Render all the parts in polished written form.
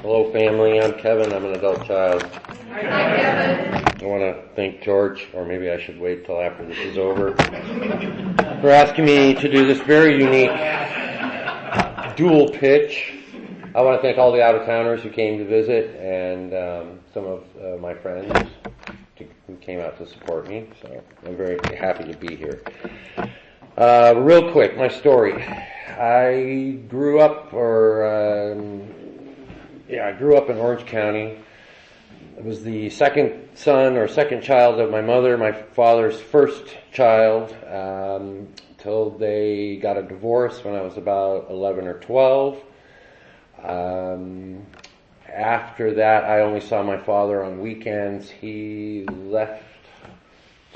Hello, family. I'm Kevin. I'm an adult child. Hi, Kevin. I want to thank George, or maybe I should wait till after this is over, for asking me to do this very unique dual pitch. I want to thank all the out-of-towners who came to visit and some of my friends who came out to support me. So I'm very happy to be here. Real quick, my story. I grew up in Orange County. I was the second son or second child of my mother, my father's first child, till they got a divorce when I was about 11 or 12. After that, I only saw my father on weekends. He left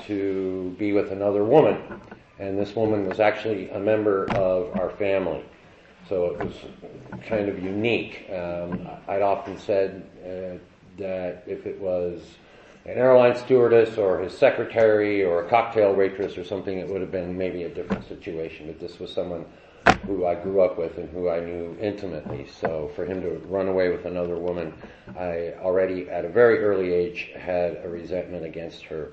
to be with another woman, and this woman was actually a member of our family. So it was kind of unique. I'd often said that if it was an airline stewardess or his secretary or a cocktail waitress or something, it would have been maybe a different situation. But this was someone who I grew up with and who I knew intimately. So for him to run away with another woman, I already at a very early age had a resentment against her.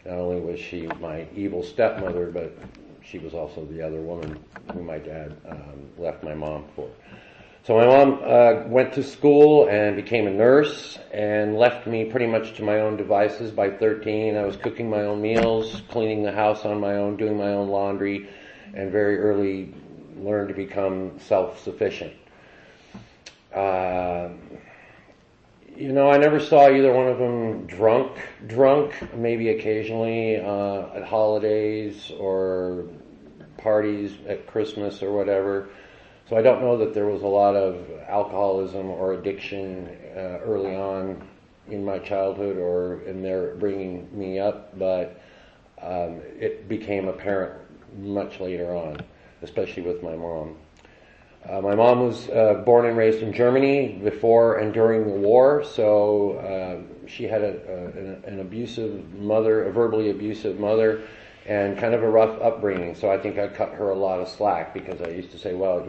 Not only was she my evil stepmother, but she was also the other woman who my dad left my mom for. So my mom went to school and became a nurse and left me pretty much to my own devices. By 13, I was cooking my own meals, cleaning the house on my own, doing my own laundry, and very early learned to become self-sufficient. I never saw either one of them drunk, maybe occasionally at holidays or parties at Christmas or whatever. So I don't know that there was a lot of alcoholism or addiction early on in my childhood or in their bringing me up, but it became apparent much later on, especially with my mom. My mom was born and raised in Germany before and during the war, so she had an abusive mother, a verbally abusive mother, and kind of a rough upbringing. So I think I cut her a lot of slack because I used to say, well,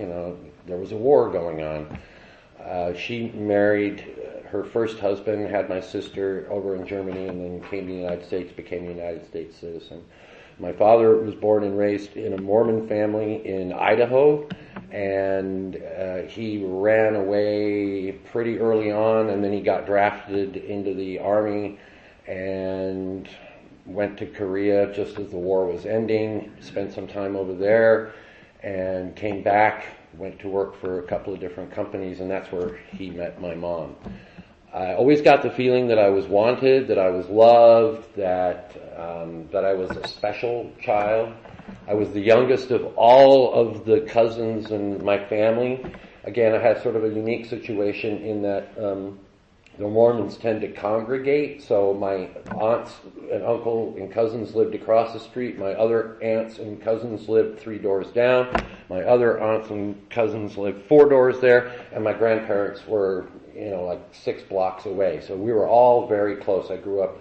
there was a war going on. She married her first husband, had my sister over in Germany, and then came to the United States, became a United States citizen. My father was born and raised in a Mormon family in Idaho, and he ran away pretty early on, and then he got drafted into the Army and went to Korea just as the war was ending, spent some time over there, and came back, went to work for a couple of different companies, and that's where he met my mom. I always got the feeling that I was wanted, that I was loved, that I was a special child. I was the youngest of all of the cousins in my family. Again, I had sort of a unique situation in that the Mormons tend to congregate, so my aunts and uncle and cousins lived across the street. My other aunts and cousins lived 3 doors down. My other aunts and cousins lived 4 doors there, and my grandparents were, like 6 blocks away. So we were all very close. I grew up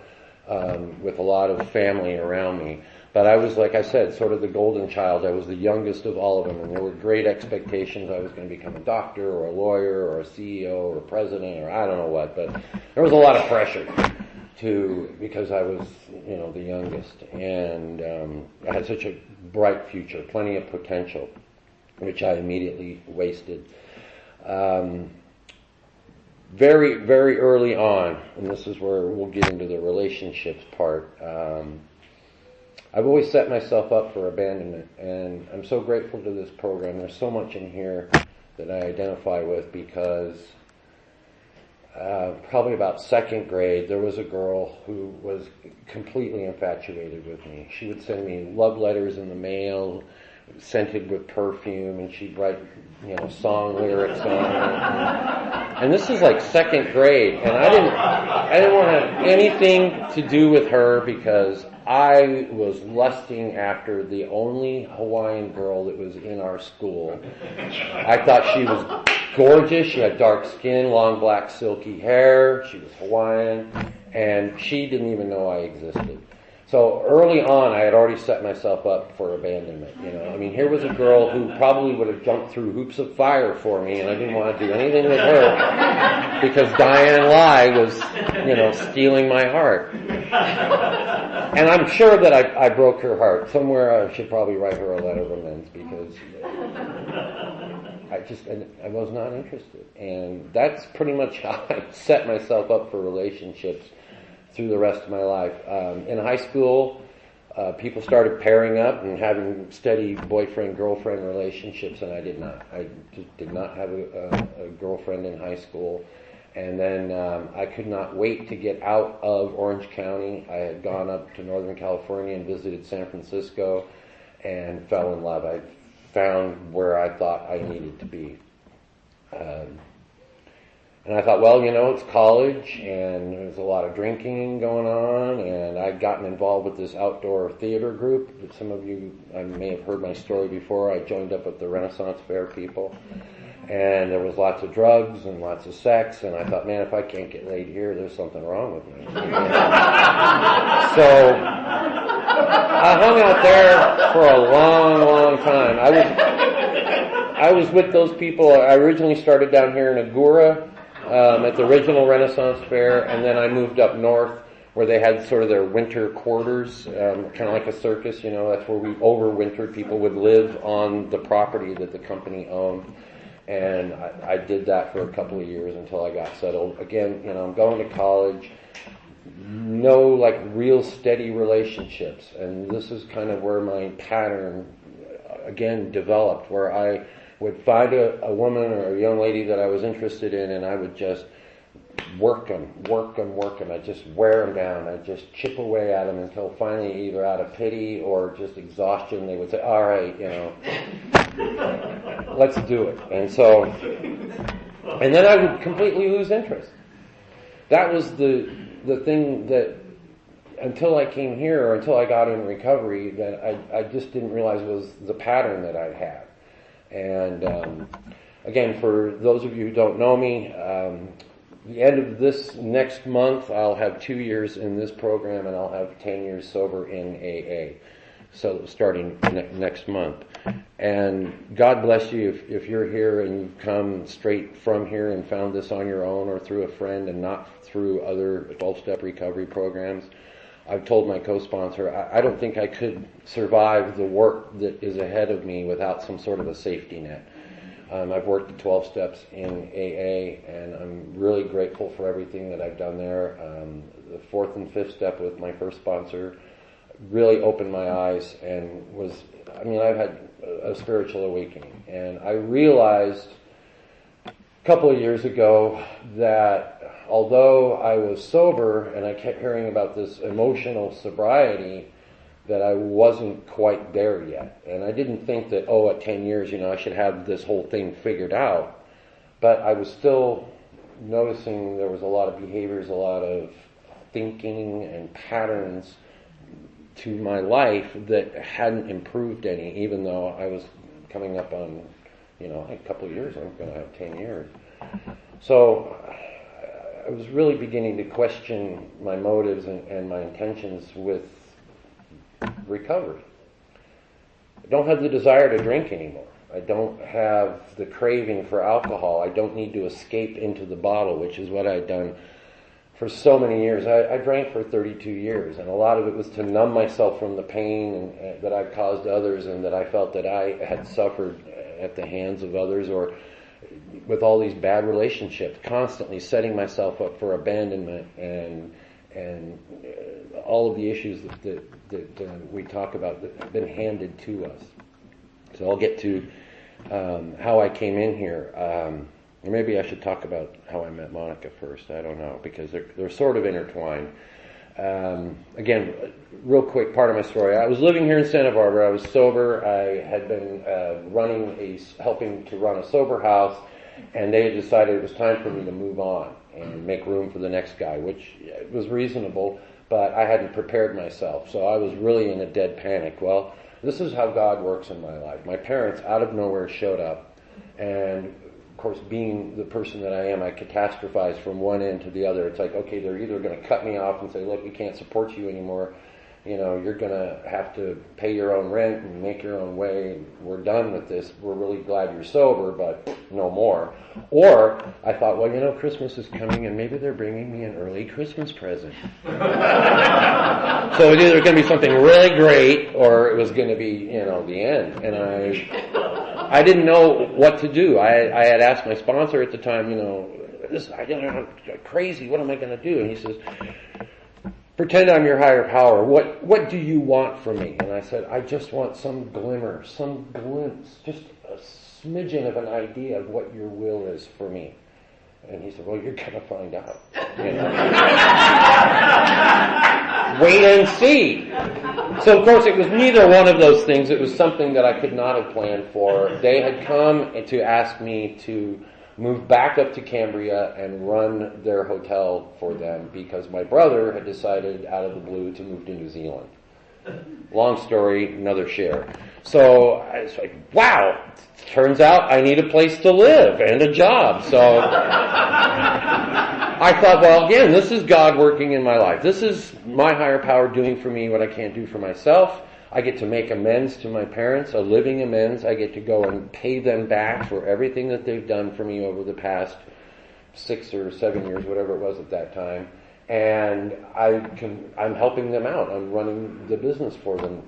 with a lot of family around me. But I was, like I said, sort of the golden child. I was the youngest of all of them, and there were great expectations. I was going to become a doctor or a lawyer or a CEO or a president or I don't know what. But there was a lot of pressure because I was, the youngest. And I had such a bright future, plenty of potential, which I immediately wasted. Very, very early on, and this is where we'll get into the relationships part, I've always set myself up for abandonment, and I'm so grateful to this program. There's so much in here that I identify with because probably about second grade, there was a girl who was completely infatuated with me. She would send me love letters in the mail, scented with perfume, and she'd write, song lyrics on it. And this is like second grade, and I didn't want to have anything to do with her because I was lusting after the only Hawaiian girl that was in our school. I thought she was gorgeous. She had dark skin, long black silky hair. She was Hawaiian, and she didn't even know I existed. So early on, I had already set myself up for abandonment. I mean, here was a girl who probably would have jumped through hoops of fire for me, and I didn't want to do anything with her because Diane Lai was, stealing my heart. And I'm sure that I broke her heart. Somewhere I should probably write her a letter of amends because I was not interested. And that's pretty much how I set myself up for relationships through the rest of my life. In high school, people started pairing up and having steady boyfriend-girlfriend relationships, and I did not. I just did not have a girlfriend in high school. And then I could not wait to get out of Orange County. I had gone up to Northern California and visited San Francisco and fell in love. I found where I thought I needed to be. And I thought, well, it's college, and there's a lot of drinking going on, and I'd gotten involved with this outdoor theater group that some of you may have heard my story before. I joined up with the Renaissance Fair people, and there was lots of drugs and lots of sex, and I thought, man, if I can't get laid here, there's something wrong with me. So I hung out there for a long, long time. I was with those people. I originally started down here in Agoura, at the original Renaissance Fair, and then I moved up north where they had sort of their winter quarters, kind of like a circus, that's where we overwintered. People would live on the property that the company owned, and I did that for a couple of years until I got settled. Again, I'm going to college, no real steady relationships, and this is kind of where my pattern, again, developed, where I would find a woman or a young lady that I was interested in, and I would just work them. I'd just wear them down. I'd just chip away at them until finally, either out of pity or just exhaustion, they would say, all right, let's do it. And then I would completely lose interest. That was the thing that, until I came here, or until I got in recovery, that I just didn't realize was the pattern that I'd had. And again, for those of you who don't know me, the end of this next month, I'll have 2 years in this program, and I'll have 10 years sober in AA. So starting next month. And God bless you if you're here and you've come straight from here and found this on your own or through a friend and not through other 12-step recovery programs. I've told my co-sponsor, I don't think I could survive the work that is ahead of me without some sort of a safety net. I've worked the 12 steps in AA, and I'm really grateful for everything that I've done there. The 4th and 5th step with my first sponsor really opened my eyes and I've had a spiritual awakening. And I realized a couple of years ago that although I was sober and I kept hearing about this emotional sobriety, that I wasn't quite there yet. And I didn't think that, at 10 years, I should have this whole thing figured out. But I was still noticing there was a lot of behaviors, a lot of thinking and patterns to my life that hadn't improved any, even though I was coming up on, a couple of years. I'm going to have 10 years. So I was really beginning to question my motives and my intentions with recovery. I don't have the desire to drink anymore. I don't have the craving for alcohol. I don't need to escape into the bottle, which is what I'd done for so many years. I drank for 32 years, and a lot of it was to numb myself from the pain that I've caused others and that I felt that I had suffered at the hands of others, or with all these bad relationships, constantly setting myself up for abandonment and all of the issues that we talk about that have been handed to us. So I'll get to how I came in here. Or maybe I should talk about how I met Monica first. I don't know, because they're sort of intertwined. Again, real quick part of my story. I was living here in Santa Barbara. I was sober. I had been helping to run a sober house, and they had decided it was time for me to move on and make room for the next guy, which was reasonable, but I hadn't prepared myself, so I was really in a dead panic. Well, this is how God works in my life. My parents, out of nowhere, showed up, and of course, being the person that I am, I catastrophize from one end to the other. It's like, okay, they're either going to cut me off and say, look, we can't support you anymore, You're going to have to pay your own rent and make your own way. We're done with this. We're really glad you're sober, but no more. Or I thought, well, Christmas is coming and maybe they're bringing me an early Christmas present. So it was either going to be something really great or it was going to be, the end. And I didn't know what to do. I had asked my sponsor at the time, I'm crazy. What am I going to do? And he says, pretend I'm your higher power. What do you want from me? And I said, I just want some glimmer, some glimpse, just a smidgen of an idea of what your will is for me. And he said, well, you're going to find out. Wait and see. So, of course, it was neither one of those things. It was something that I could not have planned for. They had come to ask me to move back up to Cambria and run their hotel for them because my brother had decided out of the blue to move to New Zealand. Long story, another share. So I was like, wow, turns out I need a place to live and a job. So I thought, well, again, this is God working in my life. This is my higher power doing for me what I can't do for myself. I get to make amends to my parents, a living amends. I get to go and pay them back for everything that they've done for me over the past 6 or 7 years, whatever it was at that time. And I'm helping them out. I'm running the business for them.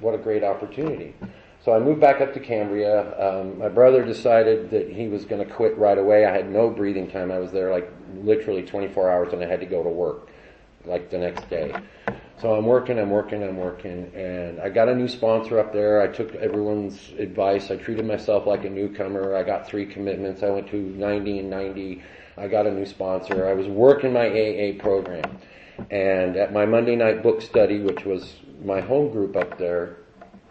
What a great opportunity. So I moved back up to Cambria. My brother decided that he was going to quit right away. I had no breathing time. I was there literally 24 hours and I had to go to work the next day. So I'm working, and I got a new sponsor up there. I took everyone's advice. I treated myself like a newcomer. I got 3 commitments. I went to 90 and 90. I got a new sponsor. I was working my AA program. And at my Monday night book study, which was my home group up there,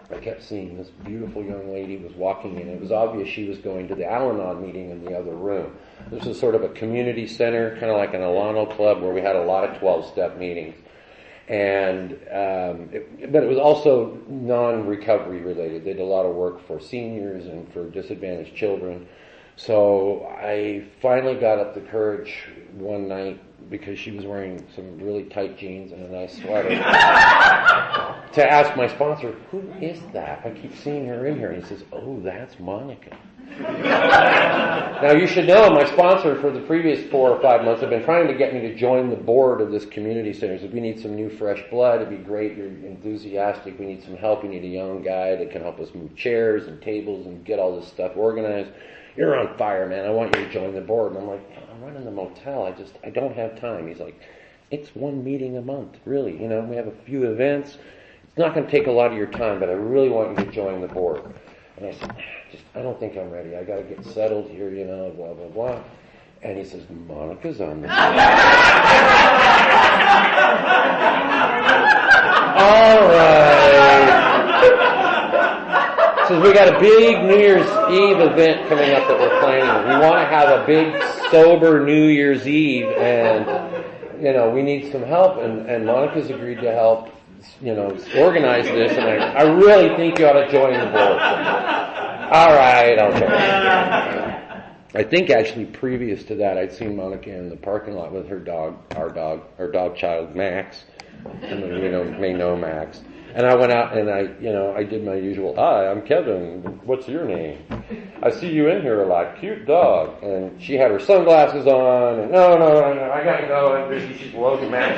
I kept seeing this beautiful young lady was walking in. It was obvious she was going to the Al-Anon meeting in the other room. This was sort of a community center, kind of like an Alano club where we had a lot of 12-step meetings. But it was also non-recovery related. They did a lot of work for seniors and for disadvantaged children. So I finally got up the courage one night because she was wearing some really tight jeans and a nice sweater to ask my sponsor, who is that? I keep seeing her in here. And he says, oh, that's Monica. Now you should know my sponsor for the previous 4 or 5 months have been trying to get me to join the board of this community center. So we need some new fresh blood. It'd be great. You're enthusiastic. We need some help. We need a young guy that can help us move chairs and tables and get all this stuff organized. You're on fire, man. I want you to join the board. And I'm like, I'm running the motel. I don't have time. He's like, it's 1 meeting a month, really. We have a few events. It's not going to take a lot of your time, but I really want you to join the board. And I said, I don't think I'm ready. I got to get settled here, blah, blah, blah. And he says, Monica's on the board. All right. Says, we got a big New Year's Eve event coming up that we're planning. We want to have a big sober New Year's Eve, and we need some help. And Monica's agreed to help, organize this. And I really think you ought to join the board. All right, I'll join. I think actually previous to that, I'd seen Monica in the parking lot with her dog, our dog child Max. Some of you may know Max. And I went out and I did my usual, hi, I'm Kevin, what's your name? I see you in here a lot, cute dog. And she had her sunglasses on, and no, I gotta go, and she's woken Max.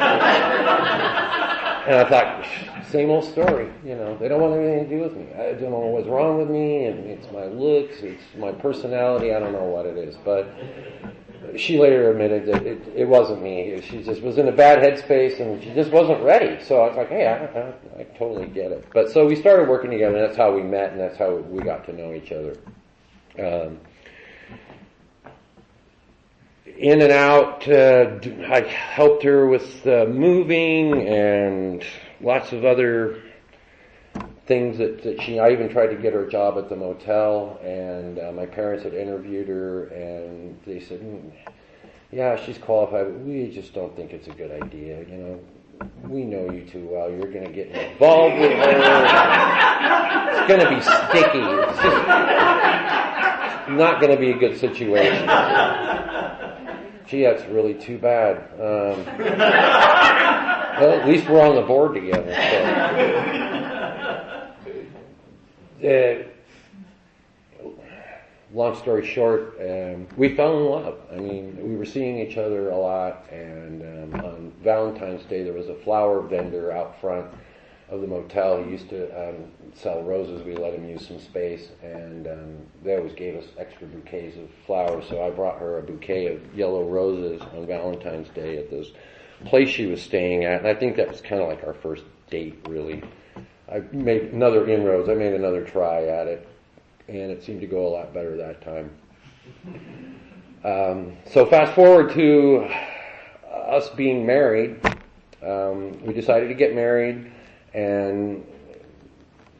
And I thought, same old story, they don't want anything to do with me. I don't know what's wrong with me, and it's my looks, it's my personality, I don't know what it is. But she later admitted that it wasn't me. She just was in a bad headspace and she just wasn't ready. So I was like, hey, I totally get it. But so we started working together, and that's how we met, and that's how we got to know each other. In and out, I helped her with moving and lots of other things that I even tried to get her a job at the motel, and my parents had interviewed her, and they said, yeah, she's qualified, but we just don't think it's a good idea, we know you too well, you're going to get involved with her, it's going to be sticky, it's just not going to be a good situation. Gee, that's really too bad. Well, at least we're on the board together. So. Long story short, we fell in love. I mean, we were seeing each other a lot, and on Valentine's Day there was a flower vendor out front of the motel. He used to sell roses. We let him use some space, and they always gave us extra bouquets of flowers, so I brought her a bouquet of yellow roses on Valentine's Day at this place she was staying at, and I think that was kind of like our first date, really. I made another inroads. I made another try at it, and it seemed to go a lot better that time. So fast forward to us being married. We decided to get married, and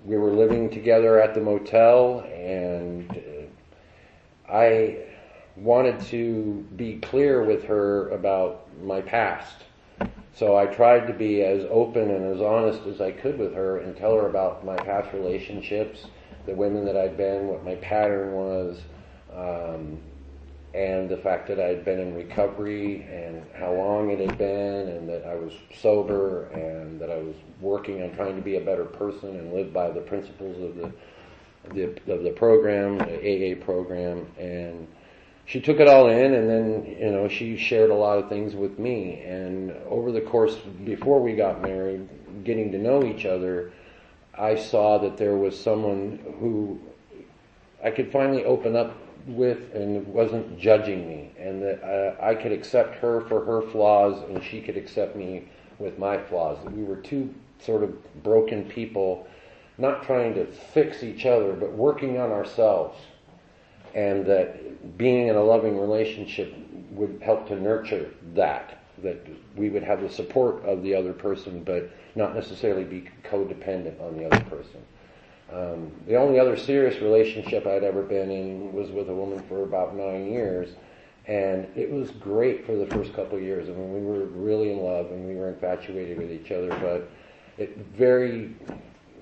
we were living together at the motel, and I wanted to be clear with her about my past. So I tried to be as open and as honest as I could with her and tell her about my past relationships, the women that I'd been, what my pattern was, and the fact that I'd been in recovery and how long it had been, and that I was sober, and that I was working on trying to be a better person and live by the principles of the program, the AA program. And she took it all in, and then, she shared a lot of things with me. And over the course, before we got married, getting to know each other, I saw that there was someone who I could finally open up with and wasn't judging me, and that I could accept her for her flaws and she could accept me with my flaws. That we were two sort of broken people, not trying to fix each other, but working on ourselves, and that being in a loving relationship would help to nurture that we would have the support of the other person, but not necessarily be codependent on the other person. The only other serious relationship I'd ever been in was with a woman for about 9 years, and it was great for the first couple of years. I mean, we were really in love and we were infatuated with each other, but it very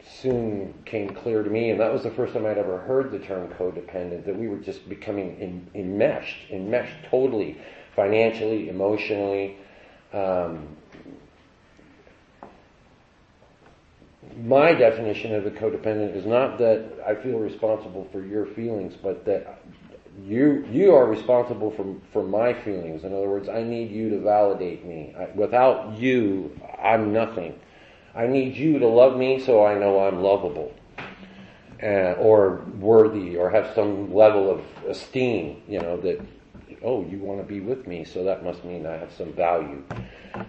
soon came clear to me, and that was the first time I'd ever heard the term codependent, that we were just becoming enmeshed totally, financially, emotionally. My definition of a codependent is not that I feel responsible for your feelings, but that you are responsible for my feelings. In other words, I need you to validate me. Without you, I'm nothing. I need you to love me so I know I'm lovable, or worthy, or have some level of esteem, that, oh, you want to be with me, so that must mean I have some value.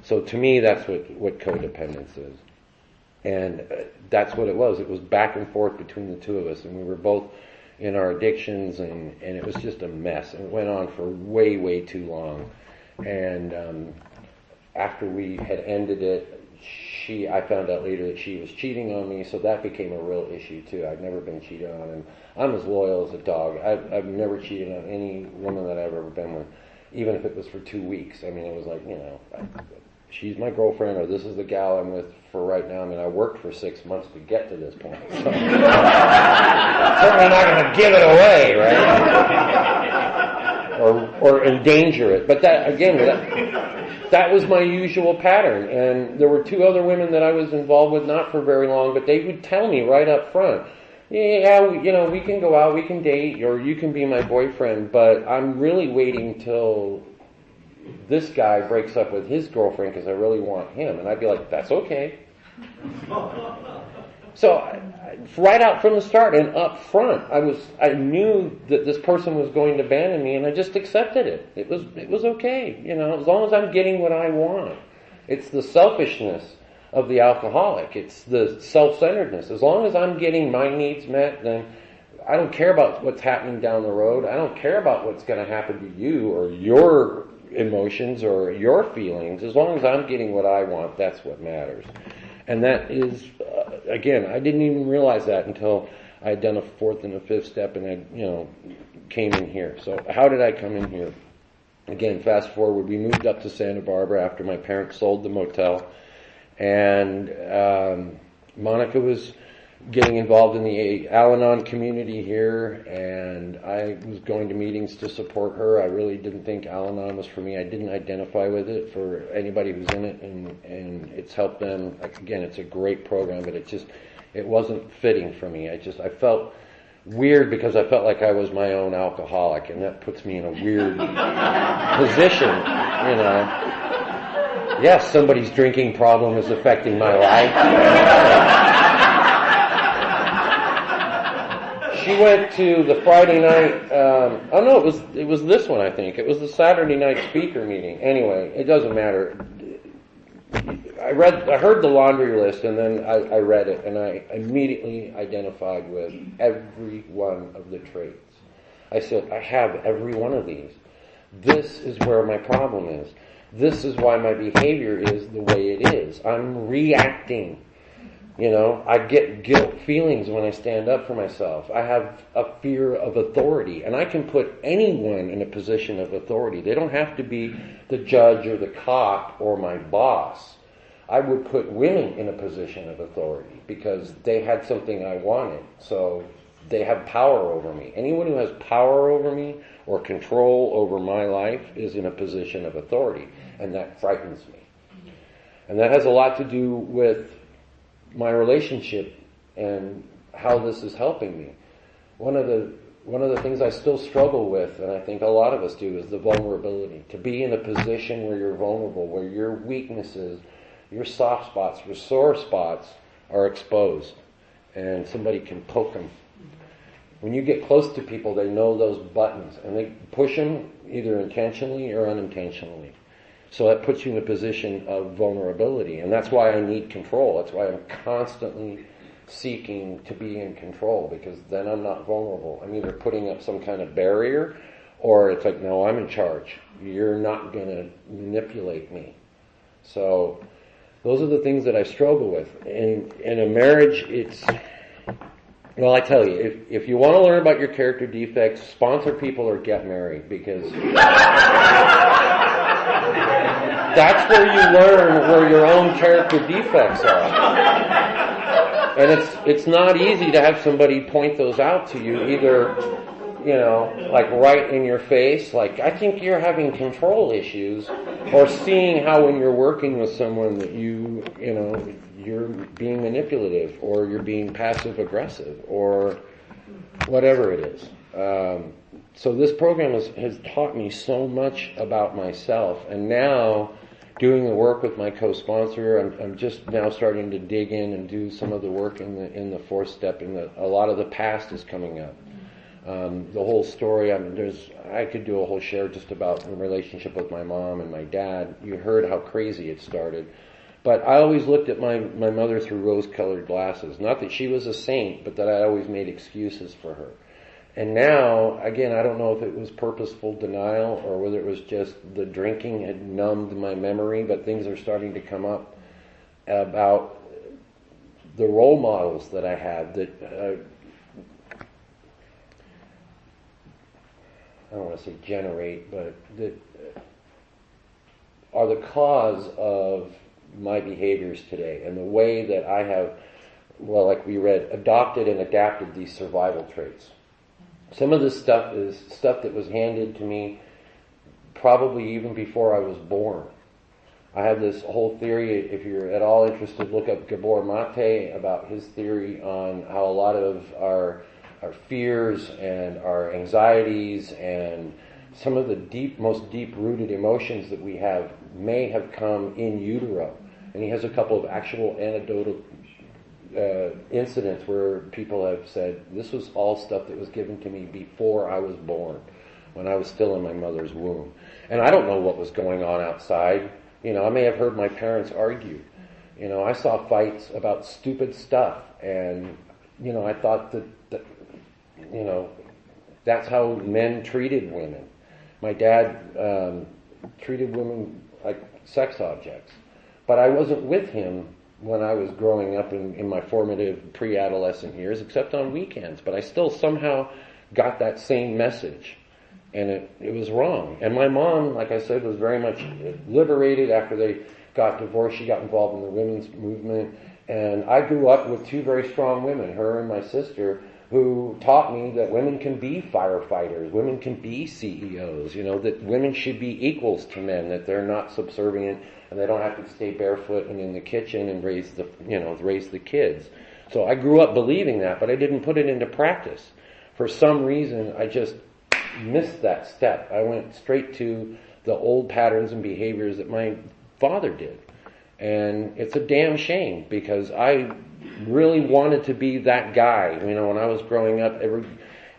So to me, that's what codependence is. And that's what it was. It was back and forth between the two of us, and we were both in our addictions, and it was just a mess. And it went on for way, way too long. And after we had ended it, I found out later that she was cheating on me, so that became a real issue too. I've never been cheated on, and I'm as loyal as a dog. I've never cheated on any woman that I've ever been with, even if it was for 2 weeks. I mean, it was like, she's my girlfriend, or this is the gal I'm with for right now. I mean, I worked for 6 months to get to this point. So. Certainly not going to give it away, right? Or endanger it. But that was my usual pattern. And there were 2 other women that I was involved with, not for very long, but they would tell me right up front, we can go out, we can date, or you can be my boyfriend, but I'm really waiting till this guy breaks up with his girlfriend because I really want him. And I'd be like, that's okay. So right out from the start and up front, I knew that this person was going to abandon me, and I just accepted it. It was okay, as long as I'm getting what I want. It's the selfishness of the alcoholic. It's the self-centeredness. As long as I'm getting my needs met, then I don't care about what's happening down the road. I don't care about what's going to happen to you or your emotions or your feelings. As long as I'm getting what I want, that's what matters. And that is, again, I didn't even realize that until I had done a 4th and a 5th step, and I, came in here. So how did I come in here? Again, fast forward, we moved up to Santa Barbara after my parents sold the motel, and Monica was getting involved in the Al-Anon community here, and I was going to meetings to support her. I really didn't think Al-Anon was for me. I didn't identify with it for anybody who's in it, and it's helped them. Again, it's a great program, but it wasn't fitting for me. I felt weird because I felt like I was my own alcoholic, and that puts me in a weird position, you know. Yes, somebody's drinking problem is affecting my life. She went to the Friday night, it was this one, I think. It was the Saturday night speaker meeting. Anyway, it doesn't matter. I heard the laundry list, and then I read it, and I immediately identified with every one of the traits. I said, I have every one of these. This is where my problem is. This is why my behavior is the way it is. I'm reacting. You know, I get guilt feelings when I stand up for myself. I have a fear of authority, and I can put anyone in a position of authority. They don't have to be the judge or the cop or my boss. I would put women in a position of authority because they had something I wanted. So they have power over me. Anyone who has power over me or control over my life is in a position of authority, and that frightens me. And that has a lot to do with my relationship and how this is helping me. One of the things I still struggle with, and I think a lot of us do, is the vulnerability. To be in a position where you're vulnerable, where your weaknesses, your soft spots, your sore spots are exposed, and somebody can poke them. When you get close to people, they know those buttons, and they push them either intentionally or unintentionally. So that puts you in a position of vulnerability. And that's why I need control. That's why I'm constantly seeking to be in control, because then I'm not vulnerable. I'm either putting up some kind of barrier, or it's like, no, I'm in charge. You're not going to manipulate me. So those are the things that I struggle with. In a marriage, well, I tell you, if you want to learn about your character defects, sponsor people or get married, because that's where you learn where your own character defects are. And it's not easy to have somebody point those out to you, either, you know, like right in your face, like, I think you're having control issues, or seeing how when you're working with someone that you know, you're being manipulative, or you're being passive aggressive, or whatever it is. So this program has taught me so much about myself, and now doing the work with my co-sponsor, I'm just now starting to dig in and do some of the work in the fourth step. A lot of the past is coming up. The whole story. I could do a whole share just about the relationship with my mom and my dad. You heard how crazy it started, but I always looked at my mother through rose-colored glasses. Not that she was a saint, but that I always made excuses for her. And now, again, I don't know if it was purposeful denial or whether it was just the drinking had numbed my memory, but things are starting to come up about the role models that I had that, I don't want to say generate, but that are the cause of my behaviors today and the way that I have, well, like we read, adopted and adapted these survival traits. Some of this stuff is stuff that was handed to me probably even before I was born. I have this whole theory, if you're at all interested, look up Gabor Mate about his theory on how a lot of our fears and our anxieties and some of the most deep-rooted emotions that we have may have come in utero. And he has a couple of actual anecdotal incidents where people have said, this was all stuff that was given to me before I was born, when I was still in my mother's womb. And I don't know what was going on outside. You know, I may have heard my parents argue. You know, I saw fights about stupid stuff, and, you know, I thought that you know, that's how men treated women. My dad treated women like sex objects. But I wasn't with him when I was growing up in my formative pre-adolescent years, except on weekends. But I still somehow got that same message. And it was wrong. And my mom, like I said, was very much liberated after they got divorced. She got involved in the women's movement. And I grew up with two very strong women, her and my sister, who taught me that women can be firefighters, women can be CEOs, that women should be equals to men, that they're not subservient and they don't have to stay barefoot and in the kitchen and raise the kids. So I grew up believing that, but I didn't put it into practice. For some reason, I just missed that step. I went straight to the old patterns and behaviors that my father did. And it's a damn shame, because I really wanted to be that guy. When I was growing up,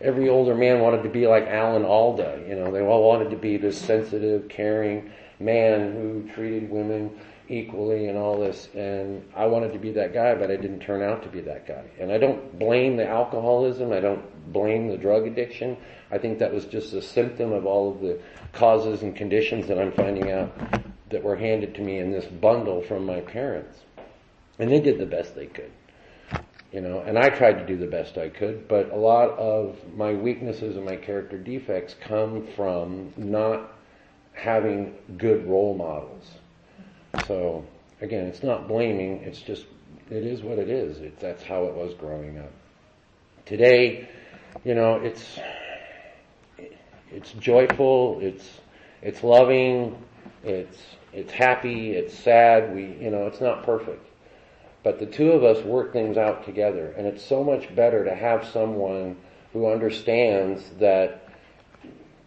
every older man wanted to be like Alan Alda. They all wanted to be this sensitive, caring man who treated women equally and all this. And I wanted to be that guy, but I didn't turn out to be that guy. And I don't blame the alcoholism. I don't blame the drug addiction. I think that was just a symptom of all of the causes and conditions that I'm finding out that were handed to me in this bundle from my parents. And they did the best they could. And I tried to do the best I could, but a lot of my weaknesses and my character defects come from not having good role models. So, again, it's not blaming, it's just, it is what it is. That's how it was growing up. Today, it's joyful, it's loving, it's happy, it's sad, it's not perfect. But the two of us work things out together, and it's so much better to have someone who understands that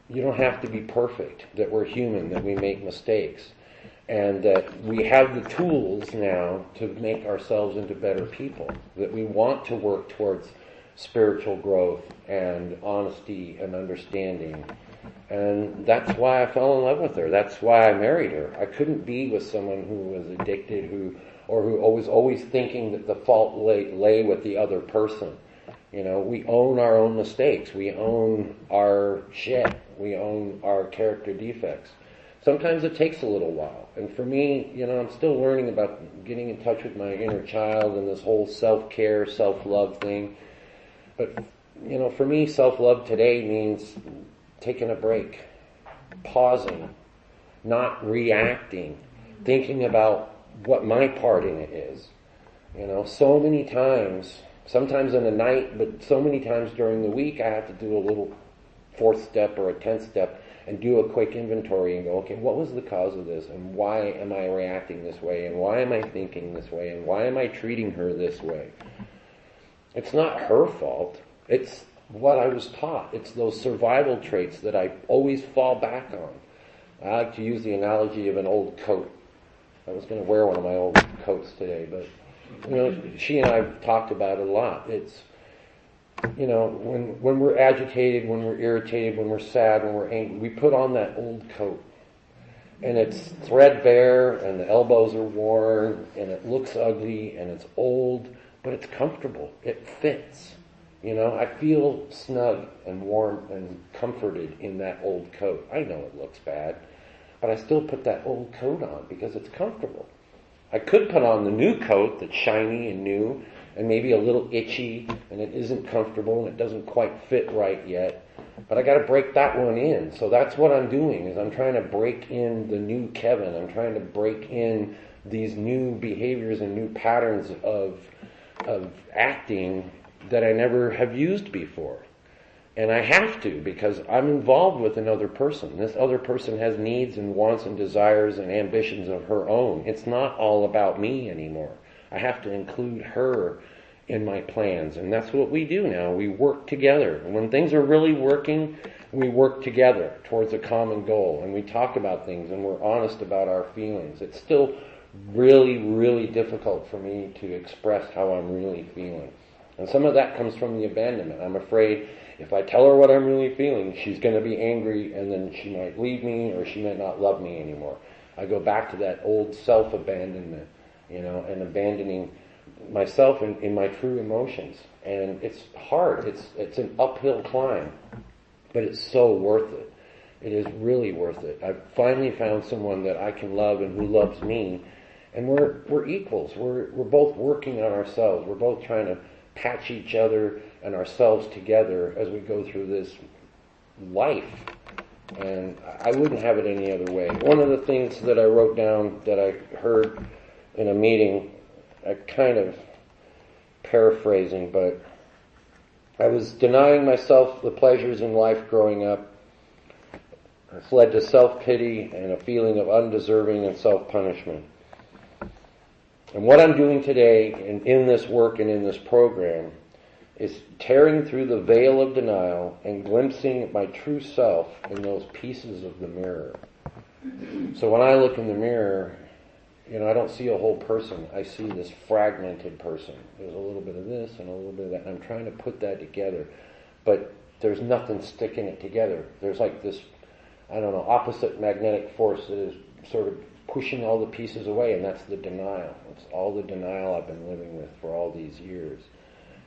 you don't have to be perfect, that we're human, that we make mistakes, and that we have the tools now to make ourselves into better people, that we want to work towards spiritual growth and honesty and understanding. And that's why I fell in love with her. That's why I married her. I couldn't be with someone who was addicted, who was always thinking that the fault lay with the other person. We own our own mistakes. We own our shit. We own our character defects. Sometimes it takes a little while. And for me, I'm still learning about getting in touch with my inner child and this whole self-care, self-love thing. But, for me, self-love today means taking a break, pausing, not reacting, thinking about what my part in it is. So many times, sometimes in the night, but so many times during the week, I have to do a little 4th step or a 10th step and do a quick inventory and go, okay, what was the cause of this, and why am I reacting this way, and why am I thinking this way, and why am I treating her this way? It's not her fault. It's what I was taught. It's those survival traits that I always fall back on. I like to use the analogy of an old coat. I was going to wear one of my old coats today, but she and I have talked about it a lot. It's, when we're agitated, when we're irritated, when we're sad, when we're angry, we put on that old coat. And it's threadbare, and the elbows are worn, and it looks ugly, and it's old, but it's comfortable. It fits. I feel snug and warm and comforted in that old coat. I know it looks bad, but I still put that old coat on because it's comfortable. I could put on the new coat that's shiny and new and maybe a little itchy and it isn't comfortable and it doesn't quite fit right yet, but I got to break that one in. So that's what I'm doing, is I'm trying to break in the new Kevin. I'm trying to break in these new behaviors and new patterns of acting that I never have used before. And I have to, because I'm involved with another person. This other person has needs and wants and desires and ambitions of her own. It's not all about me anymore. I have to include her in my plans. And that's what we do now. We work together. And when things are really working, we work together towards a common goal. And we talk about things and we're honest about our feelings. It's still really, really difficult for me to express how I'm really feeling. And some of that comes from the abandonment. I'm afraid if I tell her what I'm really feeling, she's going to be angry and then she might leave me or she might not love me anymore. I go back to that old self-abandonment, and abandoning myself in my true emotions. And it's hard. It's an uphill climb, but it's so worth it. It is really worth it. I've finally found someone that I can love and who loves me, and we're equals. We're both working on ourselves. We're both trying to patch each other and ourselves together as we go through this life. And I wouldn't have it any other way. One of the things that I wrote down that I heard in a meeting kind of paraphrasing, but I was denying myself the pleasures in life growing up. It's led to self-pity and a feeling of undeserving and self-punishment. And what I'm doing today in this work and in this program is tearing through the veil of denial and glimpsing my true self in those pieces of the mirror. So when I look in the mirror, I don't see a whole person. I see this fragmented person. There's a little bit of this and a little bit of that. And I'm trying to put that together. But there's nothing sticking it together. There's like this, opposite magnetic force that is sort of pushing all the pieces away, and that's the denial. It's all the denial I've been living with for all these years.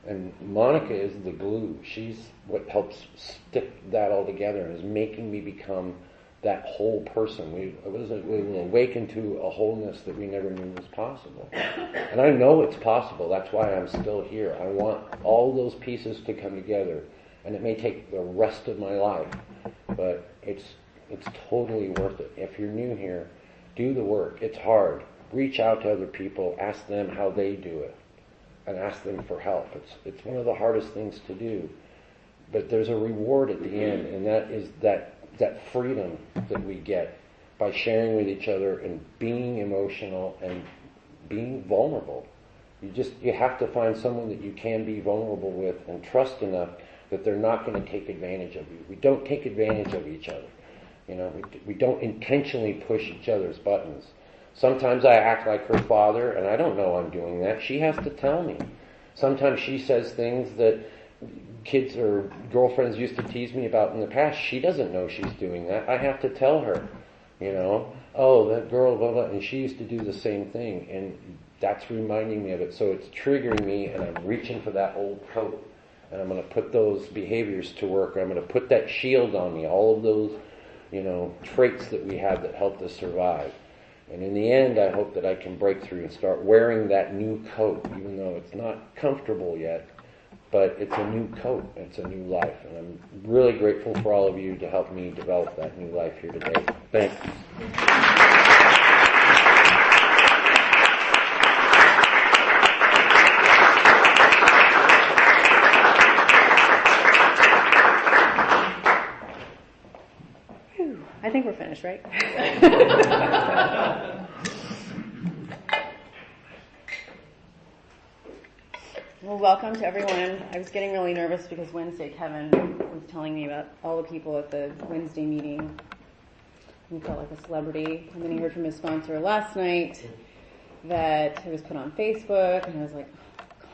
And Monica is the glue. She's what helps stick that all together and is making me become that whole person. We will awaken to a wholeness that we never knew was possible. And I know it's possible. That's why I'm still here. I want all those pieces to come together. And it may take the rest of my life, but it's totally worth it. If you're new here, do the work. It's hard. Reach out to other people. Ask them how they do it. And ask them for help. It's one of the hardest things to do. But there's a reward at the end, and that is that freedom that we get by sharing with each other and being emotional and being vulnerable. You have to find someone that you can be vulnerable with and trust enough that they're not going to take advantage of you. We don't take advantage of each other. We don't intentionally push each other's buttons. Sometimes I act like her father, and I don't know I'm doing that. She has to tell me. Sometimes she says things that kids or girlfriends used to tease me about in the past. She doesn't know she's doing that. I have to tell her, oh, that girl, blah, blah, and she used to do the same thing, and that's reminding me of it. So it's triggering me, and I'm reaching for that old coat, and I'm going to put those behaviors to work. I'm going to put that shield on me, all of those, traits that we have that helped us survive. And in the end, I hope that I can break through and start wearing that new coat, even though it's not comfortable yet, but it's a new coat, it's a new life. And I'm really grateful for all of you to help me develop that new life here today. Thanks. I think we're finished, right? Well, welcome to everyone. I was getting really nervous because Wednesday Kevin was telling me about all the people at the Wednesday meeting. He felt like a celebrity. And then he heard from his sponsor last night that it was put on Facebook, and I was like,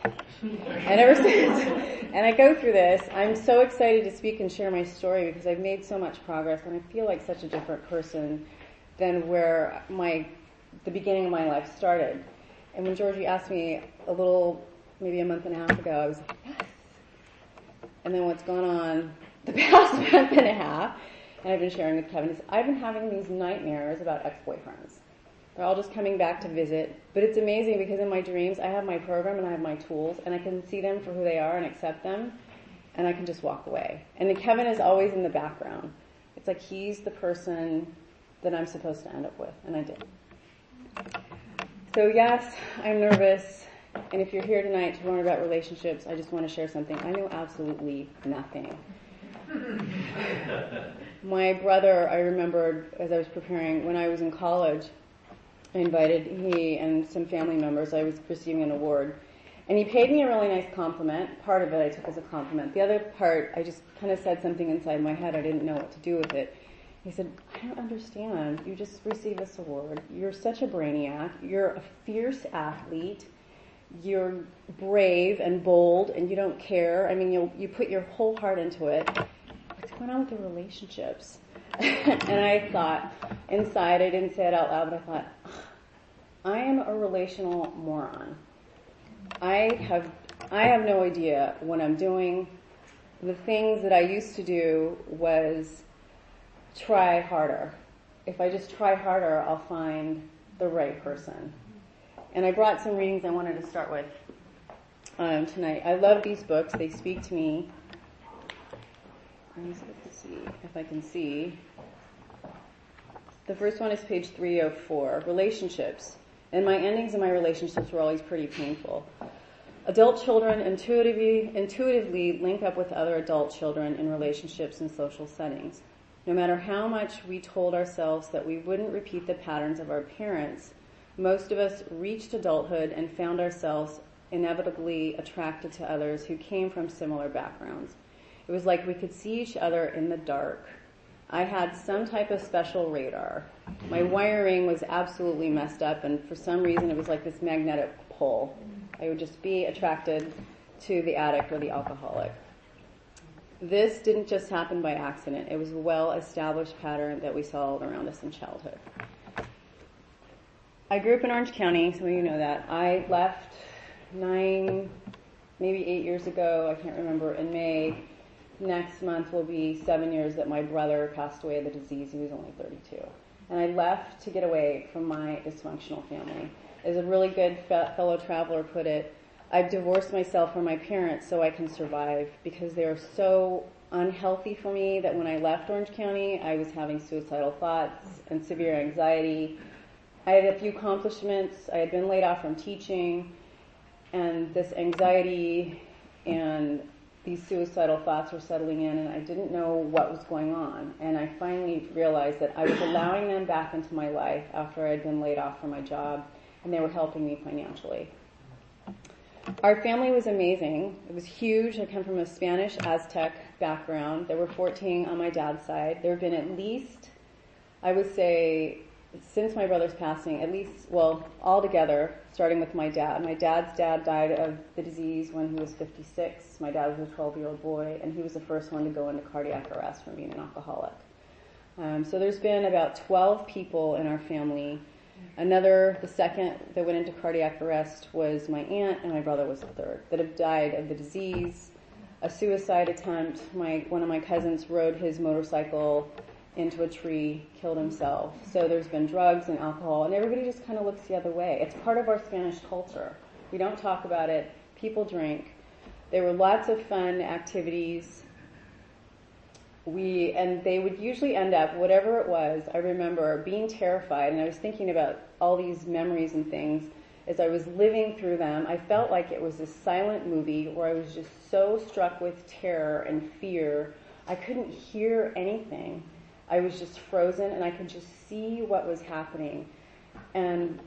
oh, gosh. And ever since, and I go through this, I'm so excited to speak and share my story because I've made so much progress, and I feel like such a different person than where the beginning of my life started. And when Georgie asked me maybe a month and a half ago, I was like, yes. And then what's gone on the past month and a half, and I've been sharing with Kevin, is I've been having these nightmares about ex-boyfriends. They're all just coming back to visit. But it's amazing because in my dreams, I have my program and I have my tools, and I can see them for who they are and accept them, and I can just walk away. And then Kevin is always in the background. It's like he's the person that I'm supposed to end up with, and I did. So yes, I'm nervous. And if you're here tonight to learn about relationships, I just want to share something. I know absolutely nothing. My brother, I remembered as I was preparing, when I was in college, I invited he and some family members. I was receiving an award. And he paid me a really nice compliment. Part of it I took as a compliment. The other part, I just kind of said something inside my head. I didn't know what to do with it. He said, I don't understand. You just received this award. You're such a brainiac. You're a fierce athlete. You're brave and bold, and you don't care. I mean, you put your whole heart into it. What's going on with your relationships? And I thought, inside, I didn't say it out loud, but I thought, I am a relational moron. I have no idea what I'm doing. The things that I used to do was try harder. If I just try harder, I'll find the right person. And I brought some readings I wanted to start with tonight. I love these books. They speak to me. Let's see if I can see. The first one is page 304, Relationships. And my endings in my relationships were always pretty painful. Adult children intuitively link up with other adult children in relationships and social settings. No matter how much we told ourselves that we wouldn't repeat the patterns of our parents, most of us reached adulthood and found ourselves inevitably attracted to others who came from similar backgrounds. It was like we could see each other in the dark. I had some type of special radar. My wiring was absolutely messed up, and for some reason it was like this magnetic pull. I would just be attracted to the addict or the alcoholic. This didn't just happen by accident. It was a well-established pattern that we saw all around us in childhood. I grew up in Orange County, some of you know that. I left 9, maybe 8 years ago, I can't remember, in May. Next month will be 7 years that my brother passed away of the disease. He was only 32. And I left to get away from my dysfunctional family. As a really good fellow traveler put it, I've divorced myself from my parents so I can survive, because they are so unhealthy for me that when I left Orange County, I was having suicidal thoughts and severe anxiety. I had a few accomplishments. I had been laid off from teaching, and this anxiety and these suicidal thoughts were settling in, and I didn't know what was going on. And I finally realized that I was allowing them back into my life after I'd been laid off from my job, and they were helping me financially. Our family was amazing. It was huge. I come from a Spanish Aztec background. There were 14 on my dad's side. There have been at least, I would say, since my brother's passing, at least, well, all together, starting with my dad. My dad's dad died of the disease when he was 56. My dad was a 12-year-old boy, and he was the first one to go into cardiac arrest from being an alcoholic. So there's been about 12 people in our family. The second that went into cardiac arrest was my aunt, and my brother was the third, that have died of the disease. A suicide attempt. One of my cousins rode his motorcycle into a tree, killed himself. So there's been drugs and alcohol, and everybody just kind of looks the other way. It's part of our Spanish culture. We don't talk about it. People drink. There were lots of fun activities. And they would usually end up, whatever it was, I remember being terrified, and I was thinking about all these memories and things as I was living through them. I felt like it was a silent movie where I was just so struck with terror and fear. I couldn't hear anything. I was just frozen, and I could just see what was happening. And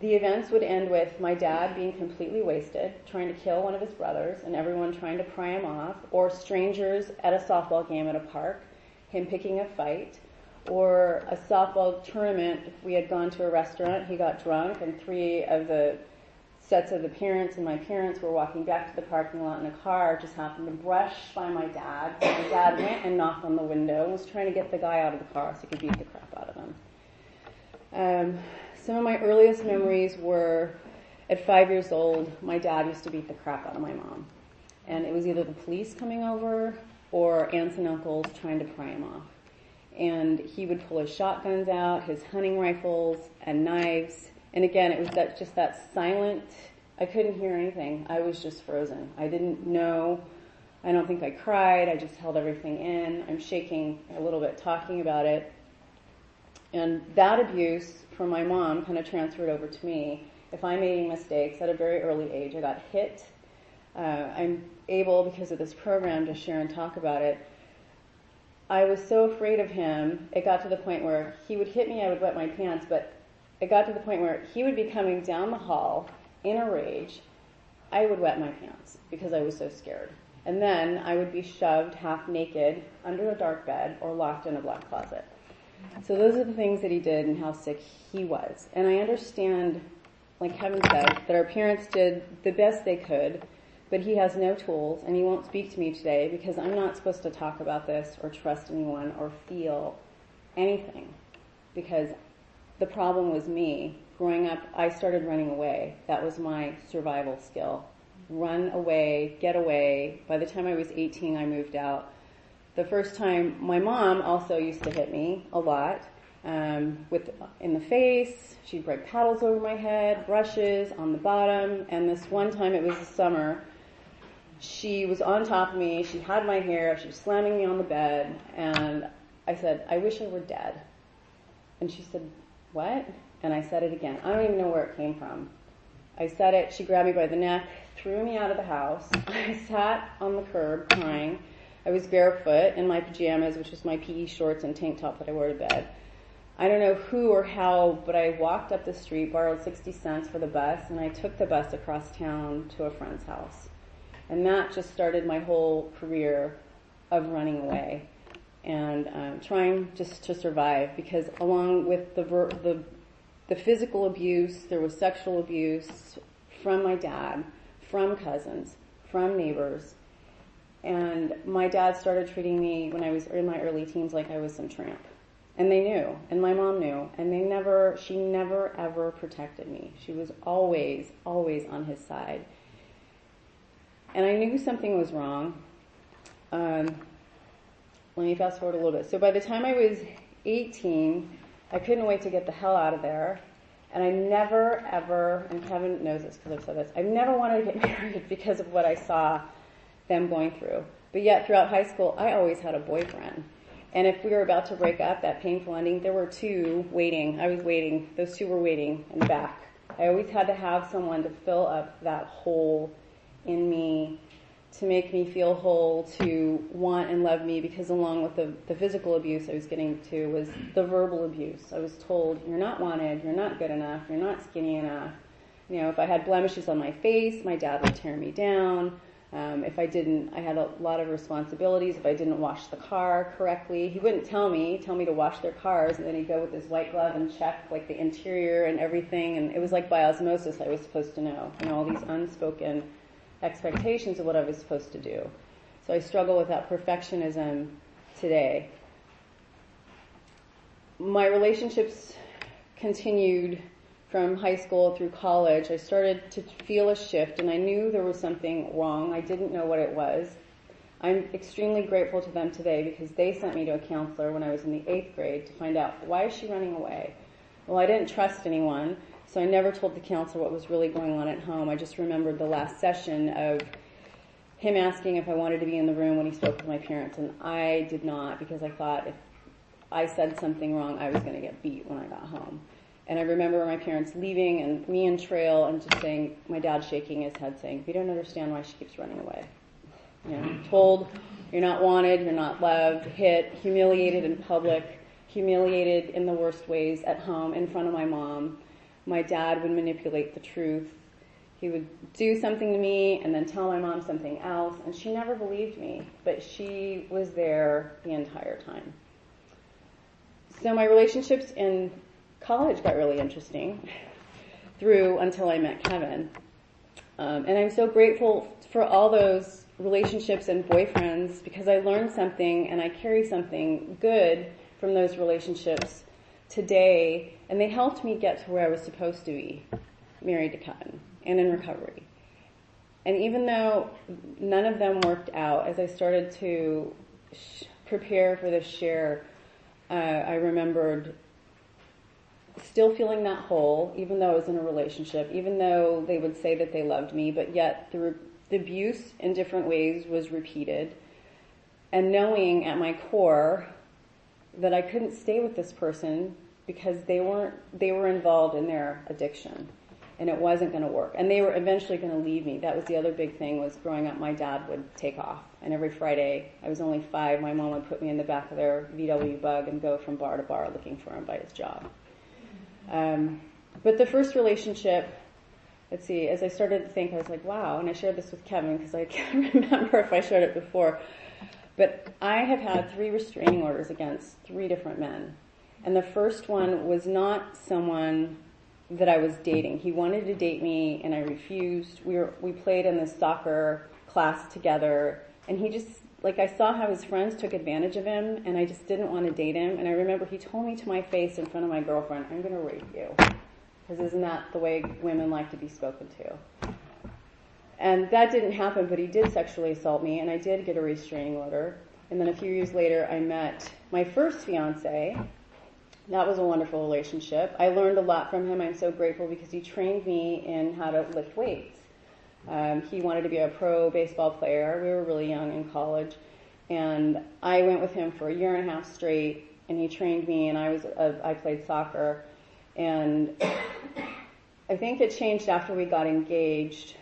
the events would end with my dad being completely wasted, trying to kill one of his brothers, and everyone trying to pry him off, or strangers at a softball game at a park, him picking a fight, or a softball tournament. We had gone to a restaurant, he got drunk, and 3 of the sets of the parents and my parents were walking back to the parking lot in a car, just happened to brush by my dad. So my dad went and knocked on the window and was trying to get the guy out of the car so he could beat the crap out of him. Some of my earliest memories were at 5 years old, my dad used to beat the crap out of my mom. And it was either the police coming over or aunts and uncles trying to pry him off. And he would pull his shotguns out, his hunting rifles, and knives. And again, it was just that silent, I couldn't hear anything. I was just frozen. I didn't know. I don't think I cried. I just held everything in. I'm shaking a little bit talking about it. And that abuse from my mom kind of transferred over to me. If I made mistakes at a very early age, I got hit. I'm able, because of this program, to share and talk about it. I was so afraid of him, it got to the point where he would hit me, I would wet my pants, but it got to the point where he would be coming down the hall in a rage. I would wet my pants because I was so scared. And then I would be shoved half naked under a dark bed or locked in a black closet. So those are the things that he did and how sick he was. And I understand, like Kevin said, that our parents did the best they could, but he has no tools, and he won't speak to me today because I'm not supposed to talk about this or trust anyone or feel anything, because the problem was me. Growing up, I started running away. That was my survival skill. Run away, get away. By the time I was 18, I moved out. The first time, my mom also used to hit me a lot, in the face. She'd break paddles over my head, brushes on the bottom, and this one time, it was the summer, she was on top of me, she had my hair, she was slamming me on the bed, and I said, I wish I were dead. And she said, what? And I said it again. I don't even know where it came from. I said it. She grabbed me by the neck, threw me out of the house. I sat on the curb crying. I was barefoot in my pajamas, which was my PE shorts and tank top that I wore to bed. I don't know who or how, but I walked up the street, borrowed 60 cents for the bus, and I took the bus across town to a friend's house. And that just started my whole career of running away and trying just to survive, because along with the physical abuse, there was sexual abuse from my dad, from cousins, from neighbors. And my dad started treating me when I was in my early teens like I was some tramp. And they knew, and my mom knew, and she never ever protected me. She was always, always on his side. And I knew something was wrong. Let me fast forward a little bit. So by the time I was 18, I couldn't wait to get the hell out of there. And I never ever, and Kevin knows this because I've said this, I never wanted to get married because of what I saw them going through. But yet throughout high school, I always had a boyfriend. And if we were about to break up, that painful ending, there were two waiting. I was waiting. Those two were waiting in the back. I always had to have someone to fill up that hole in me, to make me feel whole, to want and love me, because along with the physical abuse I was getting to was the verbal abuse. I was told, you're not wanted, you're not good enough, you're not skinny enough. You know, if I had blemishes on my face, my dad would tear me down. If I didn't, I had a lot of responsibilities. If I didn't wash the car correctly, he wouldn't tell me to wash their cars, and then he'd go with his white glove and check like the interior and everything, and it was like by osmosis I was supposed to know, all these unspoken expectations of what I was supposed to do. So I struggle with that perfectionism today. My relationships continued from high school through college. I started to feel a shift, and I knew there was something wrong. I didn't know what it was. I'm extremely grateful to them today because they sent me to a counselor when I was in the 8th grade to find out, why is she running away? Well, I didn't trust anyone, so I never told the counselor what was really going on at home. I just remembered the last session of him asking if I wanted to be in the room when he spoke with my parents, and I did not, because I thought if I said something wrong, I was going to get beat when I got home. And I remember my parents leaving and me in trail and just saying, my dad shaking his head saying, we don't understand why she keeps running away. Told you're not wanted, you're not loved, hit, humiliated in public, humiliated in the worst ways at home in front of my mom. My dad would manipulate the truth. He would do something to me and then tell my mom something else, and she never believed me, but she was there the entire time. So my relationships in college got really interesting until I met Kevin. And I'm so grateful for all those relationships and boyfriends, because I learned something and I carry something good from those relationships today, and they helped me get to where I was supposed to be, married to Kevin and in recovery. And even though none of them worked out, as I started to prepare for this share, I remembered still feeling that hole, even though I was in a relationship, even though they would say that they loved me, but yet the abuse in different ways was repeated, and knowing at my core that I couldn't stay with this person because they were involved in their addiction, and it wasn't going to work, and they were eventually going to leave me. That was the other big thing, was growing up, my dad would take off, and every Friday, I was only 5, my mom would put me in the back of their VW Bug and go from bar to bar looking for him by his job. But the first relationship, let's see, as I started to think, I was like, wow, and I shared this with Kevin because I can't remember if I shared it before, but I have had 3 restraining orders against 3 different men. And the first one was not someone that I was dating. He wanted to date me, and I refused. We played in this soccer class together, and he just, I saw how his friends took advantage of him, and I just didn't want to date him. And I remember he told me to my face in front of my girlfriend, I'm going to rape you. Because isn't that the way women like to be spoken to? And that didn't happen, but he did sexually assault me, and I did get a restraining order. And then a few years later, I met my first fiance. That was a wonderful relationship. I learned a lot from him. I'm so grateful because he trained me in how to lift weights. He wanted to be a pro baseball player. We were really young in college. And I went with him for 1.5 years straight, and he trained me, and I played soccer. And I think it changed after we got engaged.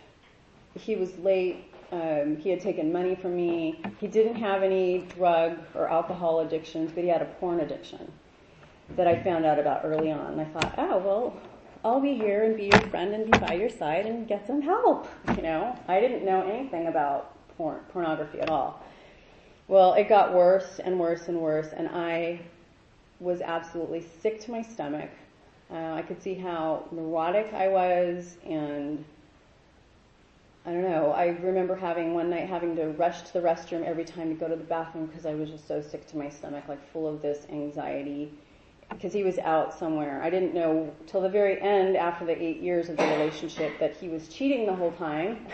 He was late. He had taken money from me. He didn't have any drug or alcohol addictions, but he had a porn addiction that I found out about early on. And I thought, oh, well, I'll be here and be your friend and be by your side and get some help. I didn't know anything about pornography at all. Well, it got worse and worse and worse, and I was absolutely sick to my stomach. I could see how neurotic I was, and I don't know, I remember one night having to rush to the restroom every time to go to the bathroom because I was just so sick to my stomach, like full of this anxiety, because he was out somewhere. I didn't know till the very end, after the 8 years of the relationship, that he was cheating the whole time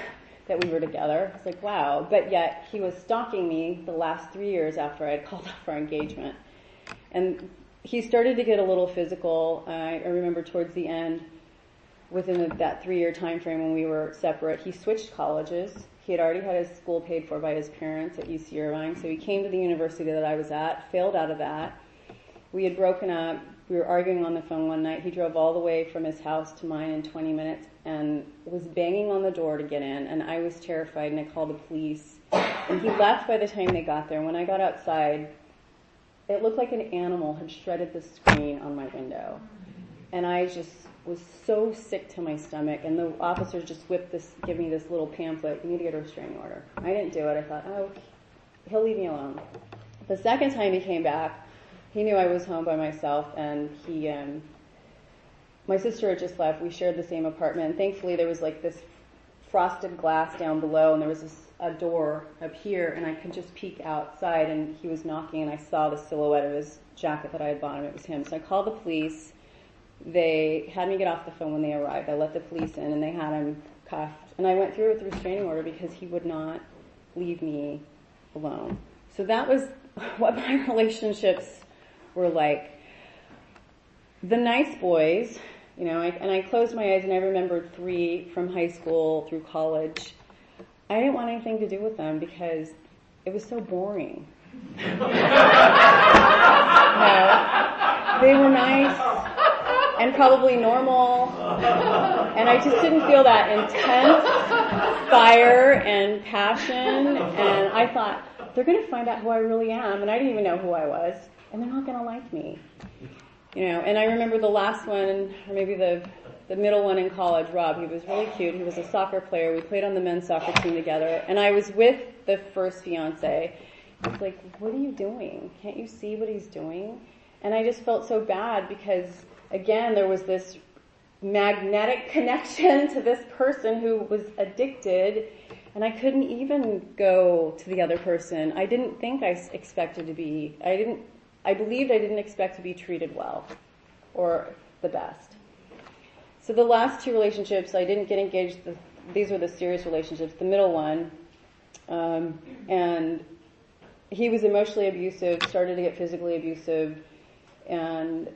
that we were together. It's like, wow. But yet he was stalking me the last 3 years after I had called off our engagement. And he started to get a little physical. I remember towards the end, within that 3-year time frame when we were separate, he switched colleges. He had already had his school paid for by his parents at UC Irvine, so he came to the university that I was at, failed out of that. We had broken up. We were arguing on the phone one night. He drove all the way from his house to mine in 20 minutes and was banging on the door to get in, and I was terrified, and I called the police. And he left by the time they got there. When I got outside, it looked like an animal had shredded the screen on my window. And I just was so sick to my stomach, and the officers just give me this little pamphlet, you need to get a restraining order. I didn't do it. I thought, oh, he'll leave me alone. The second time he came back, he knew I was home by myself, and my sister had just left. We shared the same apartment, and thankfully there was like this frosted glass down below, and there was a door up here, and I could just peek outside, and he was knocking, and I saw the silhouette of his jacket that I had bought him. It was him. So I called the police. They had me get off the phone when they arrived. I let the police in, and they had him cuffed. And I went through with the restraining order because he would not leave me alone. So that was what my relationships were like. The nice boys, and I closed my eyes and I remembered 3 from high school through college. I didn't want anything to do with them because it was so boring. They were nice and probably normal, and I just didn't feel that intense fire and passion, and I thought, they're going to find out who I really am, and I didn't even know who I was, and they're not going to like me. And I remember the last one, or maybe the middle one in college, Rob. He was really cute. He was a soccer player. We played on the men's soccer team together, and I was with the first fiance. He's like, what are you doing? Can't you see what he's doing? And I just felt so bad because, again, there was this magnetic connection to this person who was addicted, and I couldn't even go to the other person. I didn't think I expected to be, I believed I didn't expect to be treated well or the best. So the last 2 relationships, I didn't get engaged. These were the serious relationships. The middle one, and he was emotionally abusive, started to get physically abusive, and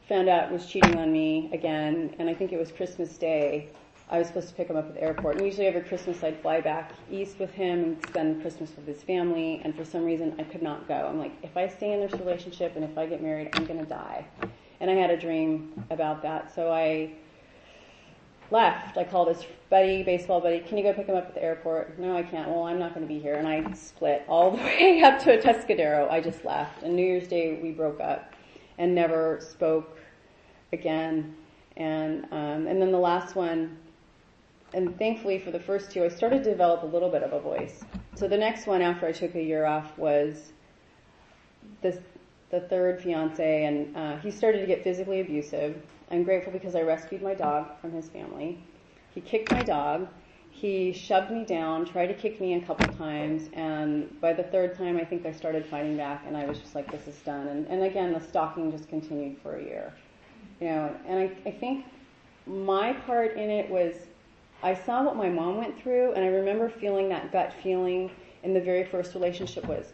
found out was cheating on me again. And I think it was Christmas Day. I was supposed to pick him up at the airport. And usually every Christmas I'd fly back east with him and spend Christmas with his family. And for some reason I could not go. I'm like, if I stay in this relationship and if I get married, I'm going to die. And I had a dream about that. So I left. I called his baseball buddy, can you go pick him up at the airport? No, I can't. Well, I'm not going to be here. And I split all the way up to Atascadero. I just left. And New Year's Day we broke up and never spoke again. And then the last one, and thankfully for the first 2, I started to develop a little bit of a voice. So the next one after I took a year off was the third fiance, and he started to get physically abusive. I'm grateful because I rescued my dog from his family. He kicked my dog. He shoved me down, tried to kick me a couple times, and by the 3rd time I think I started fighting back, and I was just like, this is done. And again, the stalking just continued for a year. And I think my part in it was I saw what my mom went through, and I remember feeling that gut feeling in the very first relationship was,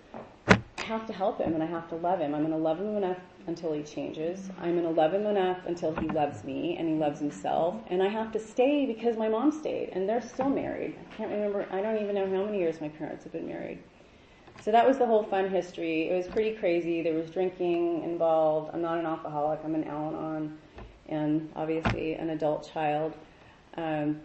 I have to help him and I have to love him. I'm going to love him enough until he changes. I'm going to love him enough until he loves me and he loves himself. And I have to stay because my mom stayed, and they're still married. I can't remember, I don't even know how many years my parents have been married. So that was the whole fun history. It was pretty crazy. There was drinking involved. I'm not an alcoholic. I'm an Al-Anon. and obviously an adult child. And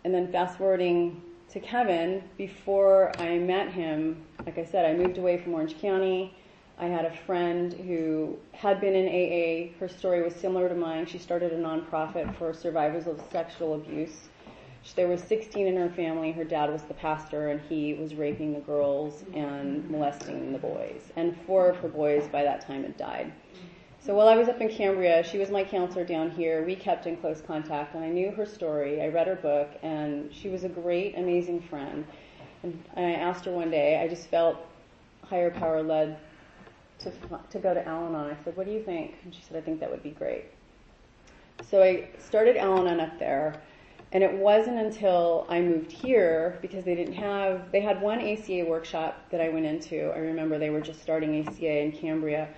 then fast forwarding to Kevin, before I met him, like I said, I moved away from Orange County. I had a friend who had been in AA. Her story was similar to mine. She started a nonprofit for survivors of sexual abuse. There were 16 in her family. Her dad was the pastor, and he was raping the girls and molesting the boys. And 4 of her boys by that time had died. So while I was up in Cambria, she was my counselor down here. We kept in close contact, and I knew her story. I read her book, and she was a great, amazing friend. And I asked her one day, I just felt higher power led to go to Al-Anon. I said, what do you think? And she said, I think that would be great. So I started Al-Anon up there, and it wasn't until I moved here, because they had one ACA workshop that I went into. I remember they were just starting ACA in Cambria.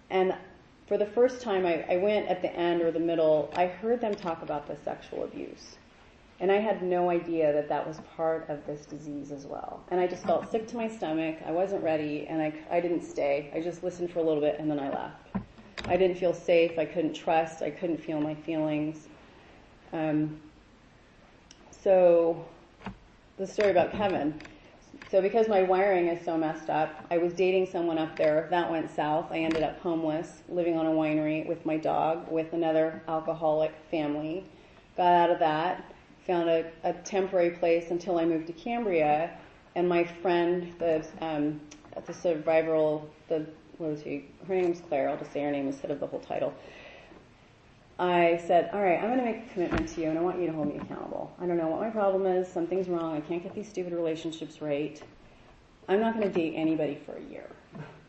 And for the first time, I went at the end or the middle, I heard them talk about the sexual abuse. And I had no idea that that was part of this disease as well. And I just felt sick to my stomach. I wasn't ready, and I didn't stay. I just listened for a little bit, and then I left. I didn't feel safe. I couldn't trust. I couldn't feel my feelings. So the story about Kevin. So because my wiring is so messed up, I was dating someone up there. That went south. I ended up homeless, living on a winery with my dog, with another alcoholic family. Got out of that. Found a temporary place until I moved to Cambria, and my friend, the survival, what was he? Her name's Claire. I'll just say her name instead of the whole title. I said, all right, I'm going to make a commitment to you, and I want you to hold me accountable. I don't know what my problem is. Something's wrong. I can't get these stupid relationships right. I'm not going to date anybody for a year,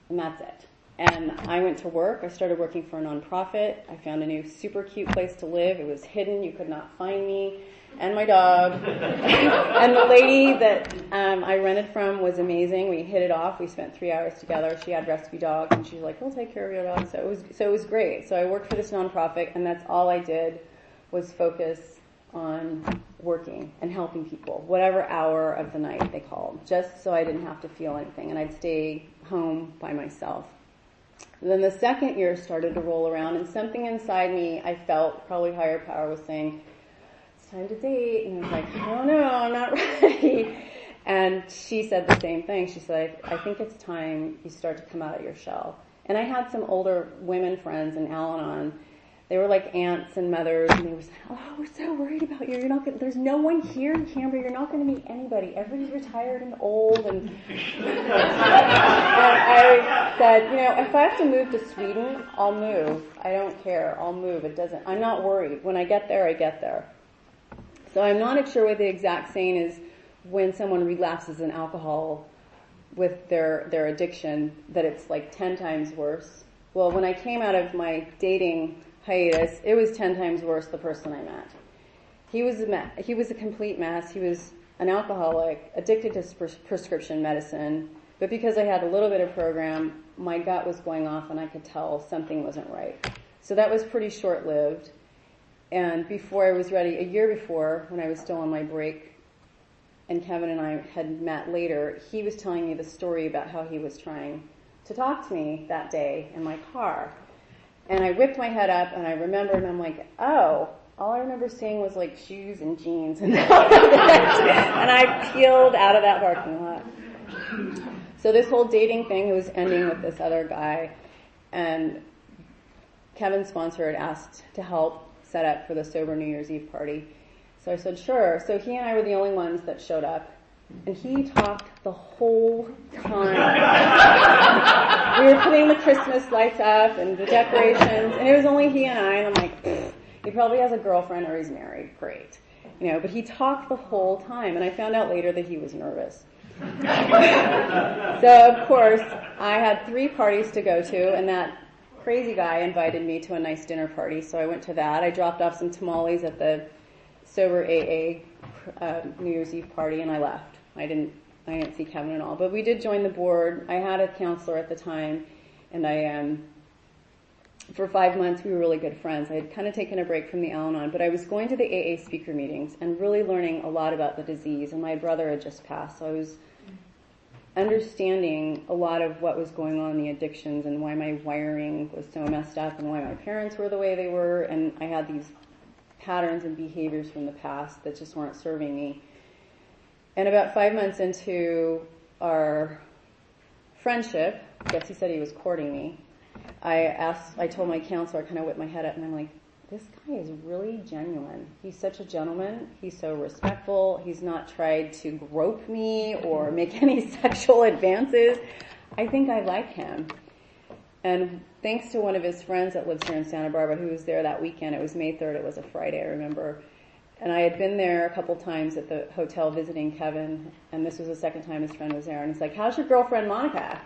and that's it. And I went to work. I started working for a nonprofit. I found a new super cute place to live. It was hidden. You could not find me. And my dog. And the lady that I rented from was amazing. We hit it off. We spent 3 hours together. She had rescue dogs, and she was like, we'll take care of your dog. So it was great. So I worked for this nonprofit, and that's all I did was focus on working and helping people, whatever hour of the night they called, just so I didn't have to feel anything, and I'd stay home by myself. And then the second year started to roll around, and something inside me, I felt, probably higher power was saying, time to date, and I was like, oh no, I'm not ready. And she said the same thing. She said, I think it's time you start to come out of your shell. And I had some older women friends in Al-Anon. They were like aunts and mothers, and they were saying, oh, we're so worried about you. There's no one here in Cambria. You're not going to meet anybody. Everybody's retired and old. And I said, if I have to move to Sweden, I'll move. I don't care. I'll move. I'm not worried. When I get there, I get there. So I'm not sure what the exact saying is when someone relapses in alcohol with their addiction, that it's like 10 times worse. Well, when I came out of my dating hiatus, it was 10 times worse the person I met. He was a complete mess. He was an alcoholic, addicted to prescription medicine. But because I had a little bit of program, my gut was going off, and I could tell something wasn't right. So that was pretty short-lived. And before I was ready, a year before, when I was still on my break, and Kevin and I had met later, he was telling me the story about how he was trying to talk to me that day in my car. And I whipped my head up, and I remembered, and I'm like, oh, all I remember seeing was like shoes and jeans. And I peeled out of that parking lot. So this whole dating thing was ending with this other guy, and Kevin's sponsor had asked to help set up for the sober New Year's Eve party. So I said, sure. So he and I were the only ones that showed up. And he talked the whole time. We were putting the Christmas lights up and the decorations, and it was only he and I, and I'm like, he probably has a girlfriend or he's married. Great. But he talked the whole time, and I found out later that he was nervous. So, of course, I had 3 parties to go to, and that crazy guy invited me to a nice dinner party, so I went to that. I dropped off some tamales at the sober AA New Year's Eve party, and I left. I didn't see Kevin at all, but we did join the board. I had a counselor at the time, and for 5 months we were really good friends. I had kind of taken a break from the Al-Anon, but I was going to the AA speaker meetings and really learning a lot about the disease, and my brother had just passed, so understanding a lot of what was going on, the addictions, and why my wiring was so messed up, and why my parents were the way they were, and I had these patterns and behaviors from the past that just weren't serving me. And about 5 months into our friendship, I guess he said he was courting me, I told my counselor, I kind of whipped my head up, and I'm like, this guy is really genuine. He's such a gentleman. He's so respectful. He's not tried to grope me or make any sexual advances. I think I like him. And thanks to one of his friends that lives here in Santa Barbara, who was there that weekend, it was May 3rd, it was a Friday, I remember. And I had been there a couple times at the hotel visiting Kevin, and this was the second time his friend was there. And he's like, how's your girlfriend Monica?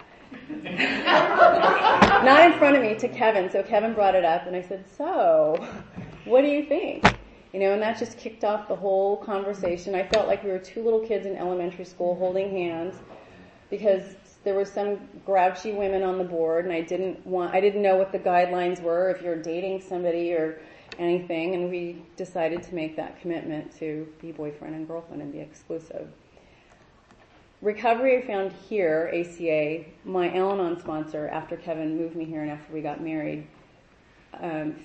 Not in front of me, to Kevin. So Kevin brought it up, and I said, so, what do you think? And that just kicked off the whole conversation. I felt like we were two little kids in elementary school holding hands, because there were some grouchy women on the board, and I didn't know what the guidelines were if you're dating somebody or anything, and we decided to make that commitment to be boyfriend and girlfriend and be exclusive. Recovery I found here, ACA, my Al-Anon sponsor, after Kevin moved me here and after we got married,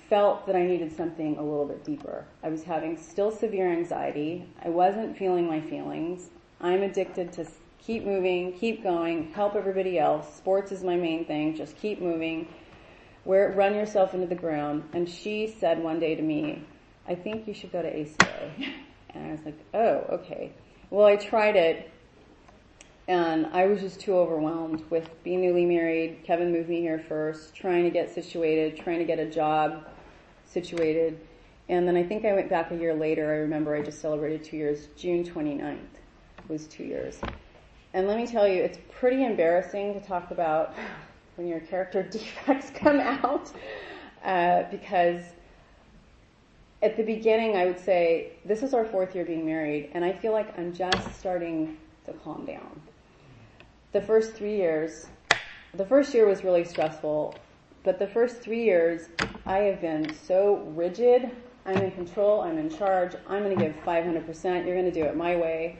felt that I needed something a little bit deeper. I was having still severe anxiety. I wasn't feeling my feelings. I'm addicted to keep moving, keep going, help everybody else. Sports is my main thing, just keep moving. Run yourself into the ground. And she said one day to me, I think you should go to ACA. And I was like, oh, okay. Well, I tried it. And I was just too overwhelmed with being newly married. Kevin moved me here first, trying to get situated, trying to get a job situated. And then I think I went back a year later. I remember I just celebrated 2 years. June 29th was 2 years. And let me tell you, it's pretty embarrassing to talk about when your character defects come out. Because at the beginning, I would say, this is our 4th year being married, and I feel like I'm just starting to calm down. The first year was really stressful, but the first 3 years, I have been so rigid. I'm in control, I'm in charge, I'm going to give 500%, you're going to do it my way.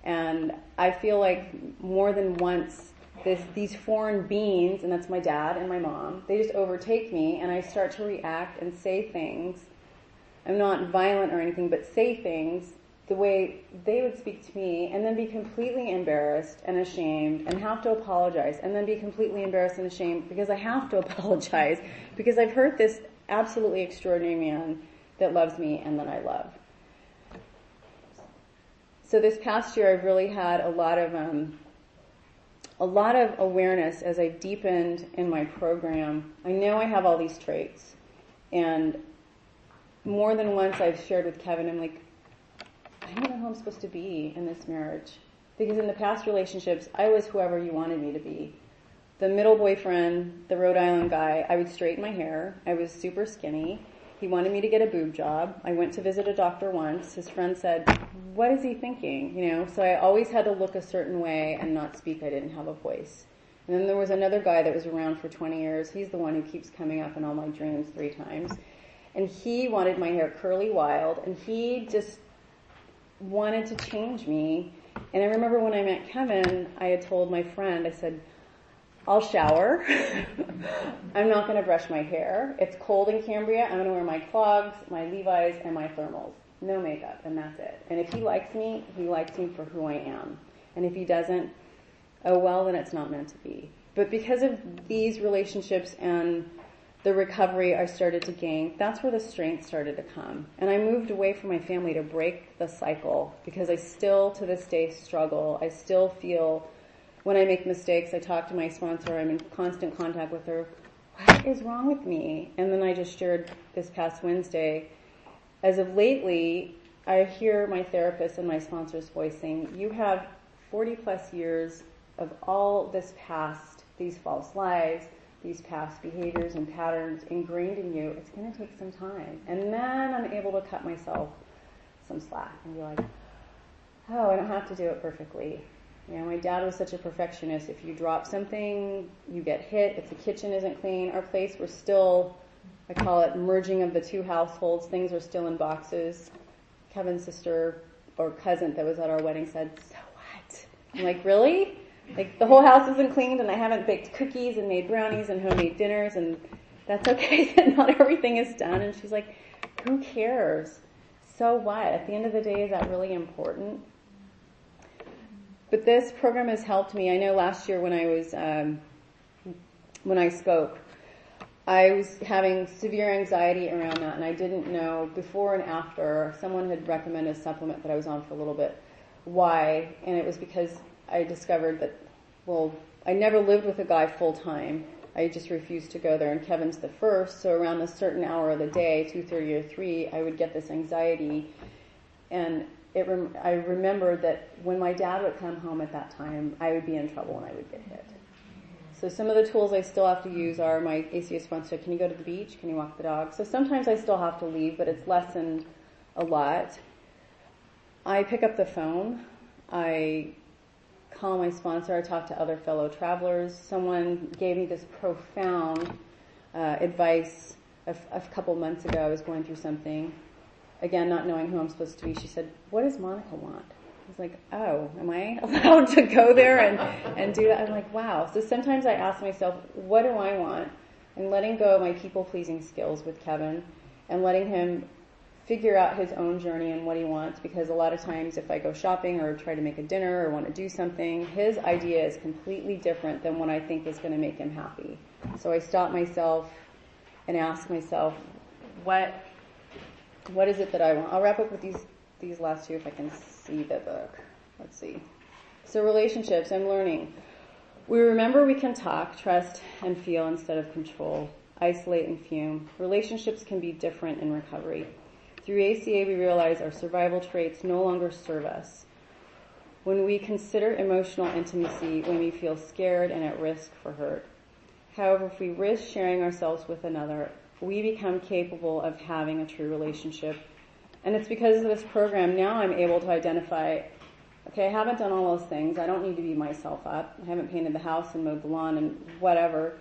And I feel like more than once, these foreign beings, and that's my dad and my mom, they just overtake me, and I start to react and say things. I'm not violent or anything, but say things the way they would speak to me, and then be completely embarrassed and ashamed and have to apologize, and then be completely embarrassed and ashamed because I have to apologize because I've hurt this absolutely extraordinary man that loves me and that I love. So this past year I've really had a lot of awareness as I deepened in my program. I know I have all these traits, and more than once I've shared with Kevin, I'm like, I don't know who I'm supposed to be in this marriage. Because in the past relationships, I was whoever you wanted me to be. The middle boyfriend, the Rhode Island guy, I would straighten my hair. I was super skinny. He wanted me to get a boob job. I went to visit a doctor once. His friend said, what is he thinking? So I always had to look a certain way and not speak. I didn't have a voice. And then there was another guy that was around for 20 years. He's the one who keeps coming up in all my dreams 3 times. And he wanted my hair curly wild, and he just wanted to change me. And I remember when I met Kevin, I had told my friend, I said, I'll shower. I'm not going to brush my hair. It's cold in Cambria. I'm going to wear my clogs, my Levi's, and my thermals. No makeup, and that's it. And if he likes me for who I am. And if he doesn't, oh well, then it's not meant to be. But because of these relationships and the recovery I started to gain, that's where the strength started to come. And I moved away from my family to break the cycle, because I still, to this day, struggle. I still feel, when I make mistakes, I talk to my sponsor, I'm in constant contact with her, what is wrong with me? And then I just shared this past Wednesday, as of lately, I hear my therapist and my sponsor's voice saying, you have 40 plus years of all this past, these false lies, these past behaviors and patterns ingrained in you. It's going to take some time. And then I'm able to cut myself some slack and be like, oh, I don't have to do it perfectly. My dad was such a perfectionist. If you drop something, you get hit. If the kitchen isn't clean, our place, we're still, I call it merging of the 2 households. Things are still in boxes. Kevin's sister or cousin that was at our wedding said, so what? I'm like, really? Like, the whole house isn't cleaned, and I haven't baked cookies and made brownies and homemade dinners, and that's okay that not everything is done. And she's like, who cares? So what? At the end of the day, is that really important? But this program has helped me. I know last year when I spoke, I was having severe anxiety around that, and I didn't know before and after. Someone had recommended a supplement that I was on for a little bit. Why? And it was because I discovered that, well, I never lived with a guy full time. I just refused to go there, and Kevin's the first, so around a certain hour of the day, 2:30 or 3, I would get this anxiety, and I remembered that when my dad would come home at that time, I would be in trouble and I would get hit. So some of the tools I still have to use are my ACA sponsor. Can you go to the beach? Can you walk the dog? So sometimes I still have to leave, but it's lessened a lot. I pick up the phone. I call my sponsor. I talk to other fellow travelers. Someone gave me this profound advice a couple months ago. I was going through something. Again, not knowing who I'm supposed to be. She said, what does Monica want? I was like, oh, am I allowed to go there and do that? I'm like, wow. So sometimes I ask myself, what do I want? And letting go of my people-pleasing skills with Kevin and letting him figure out his own journey and what he wants, because a lot of times if I go shopping or try to make a dinner or want to do something, his idea is completely different than what I think is going to make him happy. So I stop myself and ask myself, what is it that I want? I'll wrap up with these last two if I can see the book. Let's see. So relationships, I'm learning. We remember we can talk, trust, and feel instead of control, isolate and fume. Relationships can be different in recovery. Through ACA, we realize our survival traits no longer serve us. When we consider emotional intimacy, when we feel scared and at risk for hurt. However, if we risk sharing ourselves with another, we become capable of having a true relationship. And it's because of this program, now I'm able to identify, okay, I haven't done all those things. I don't need to beat myself up. I haven't painted the house and mowed the lawn and whatever.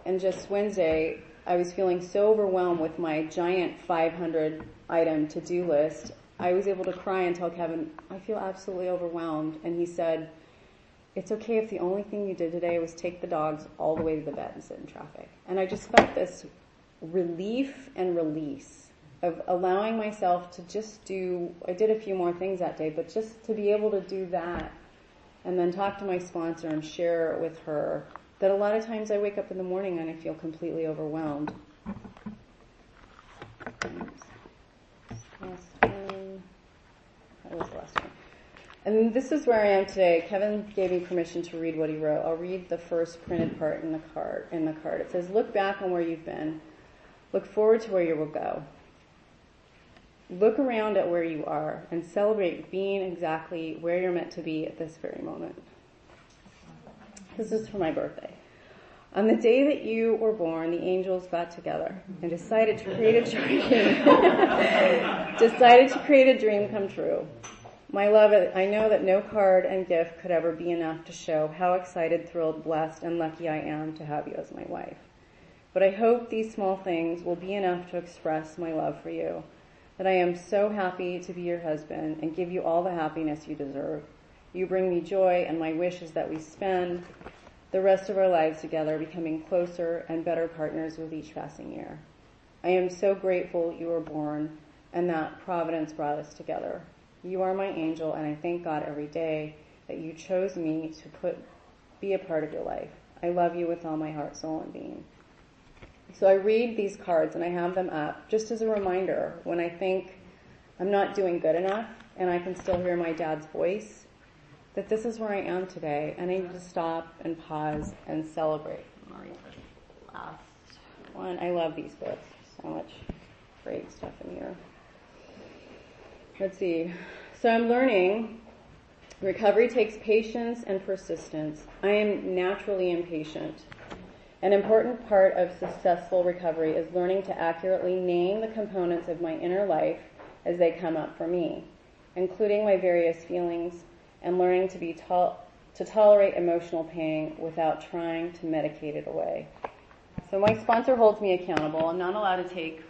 And just Wednesday, I was feeling so overwhelmed with my giant 500-item to-do list. I was able to cry and tell Kevin, I feel absolutely overwhelmed. And he said, it's okay if the only thing you did today was take the dogs all the way to the vet and sit in traffic. And I just felt this relief and release of allowing myself to just do, I did a few more things that day, but just to be able to do that and then talk to my sponsor and share it with her, that a lot of times I wake up in the morning and I feel completely overwhelmed. Last one. That was the last one. And this is where I am today. Kevin gave me permission to read what he wrote. I'll read the first printed part in the card. It says, look back on where you've been. Look forward to where you will go. Look around at where you are and celebrate being exactly where you're meant to be at this very moment. This is for my birthday. On the day that you were born, the angels got together and decided to create a dream come true. My love, I know that no card and gift could ever be enough to show how excited, thrilled, blessed, and lucky I am to have you as my wife. But I hope these small things will be enough to express my love for you, that I am so happy to be your husband and give you all the happiness you deserve. You bring me joy, and my wish is that we spend the rest of our lives together, becoming closer and better partners with each passing year. I am so grateful you were born and that Providence brought us together. You are my angel, and I thank God every day that you chose me to be a part of your life. I love you with all my heart, soul, and being. So I read these cards and I have them up just as a reminder when I think I'm not doing good enough and I can still hear my dad's voice, that this is where I am today, and I need to stop and pause and celebrate. Last one. I love these books. So much great stuff in here. Let's see. So I'm learning recovery takes patience and persistence. I am naturally impatient. An important part of successful recovery is learning to accurately name the components of my inner life as they come up for me, including my various feelings, and learning to tolerate emotional pain without trying to medicate it away. So my sponsor holds me accountable. I'm not allowed to take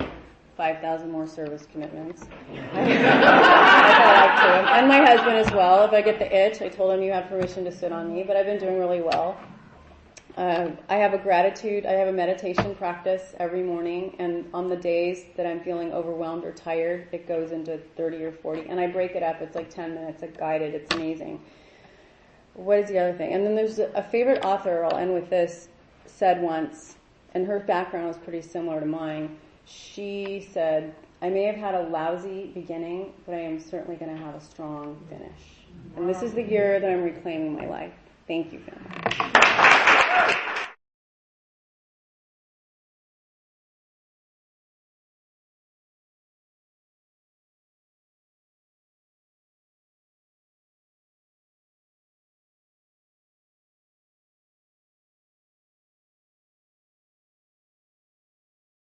5,000 more service commitments. I thought I talk to him. And my husband as well. If I get the itch, I told him you have permission to sit on me, but I've been doing really well. I have a meditation practice every morning, and on the days that I'm feeling overwhelmed or tired, it goes into 30 or 40, and I break it up. It's like 10 minutes, like guided. It's amazing. What is the other thing? And then there's a favorite author, I'll end with this, said once, and her background was pretty similar to mine. She said, I may have had a lousy beginning, but I am certainly going to have a strong finish. And this is the year that I'm reclaiming my life. Thank you, family.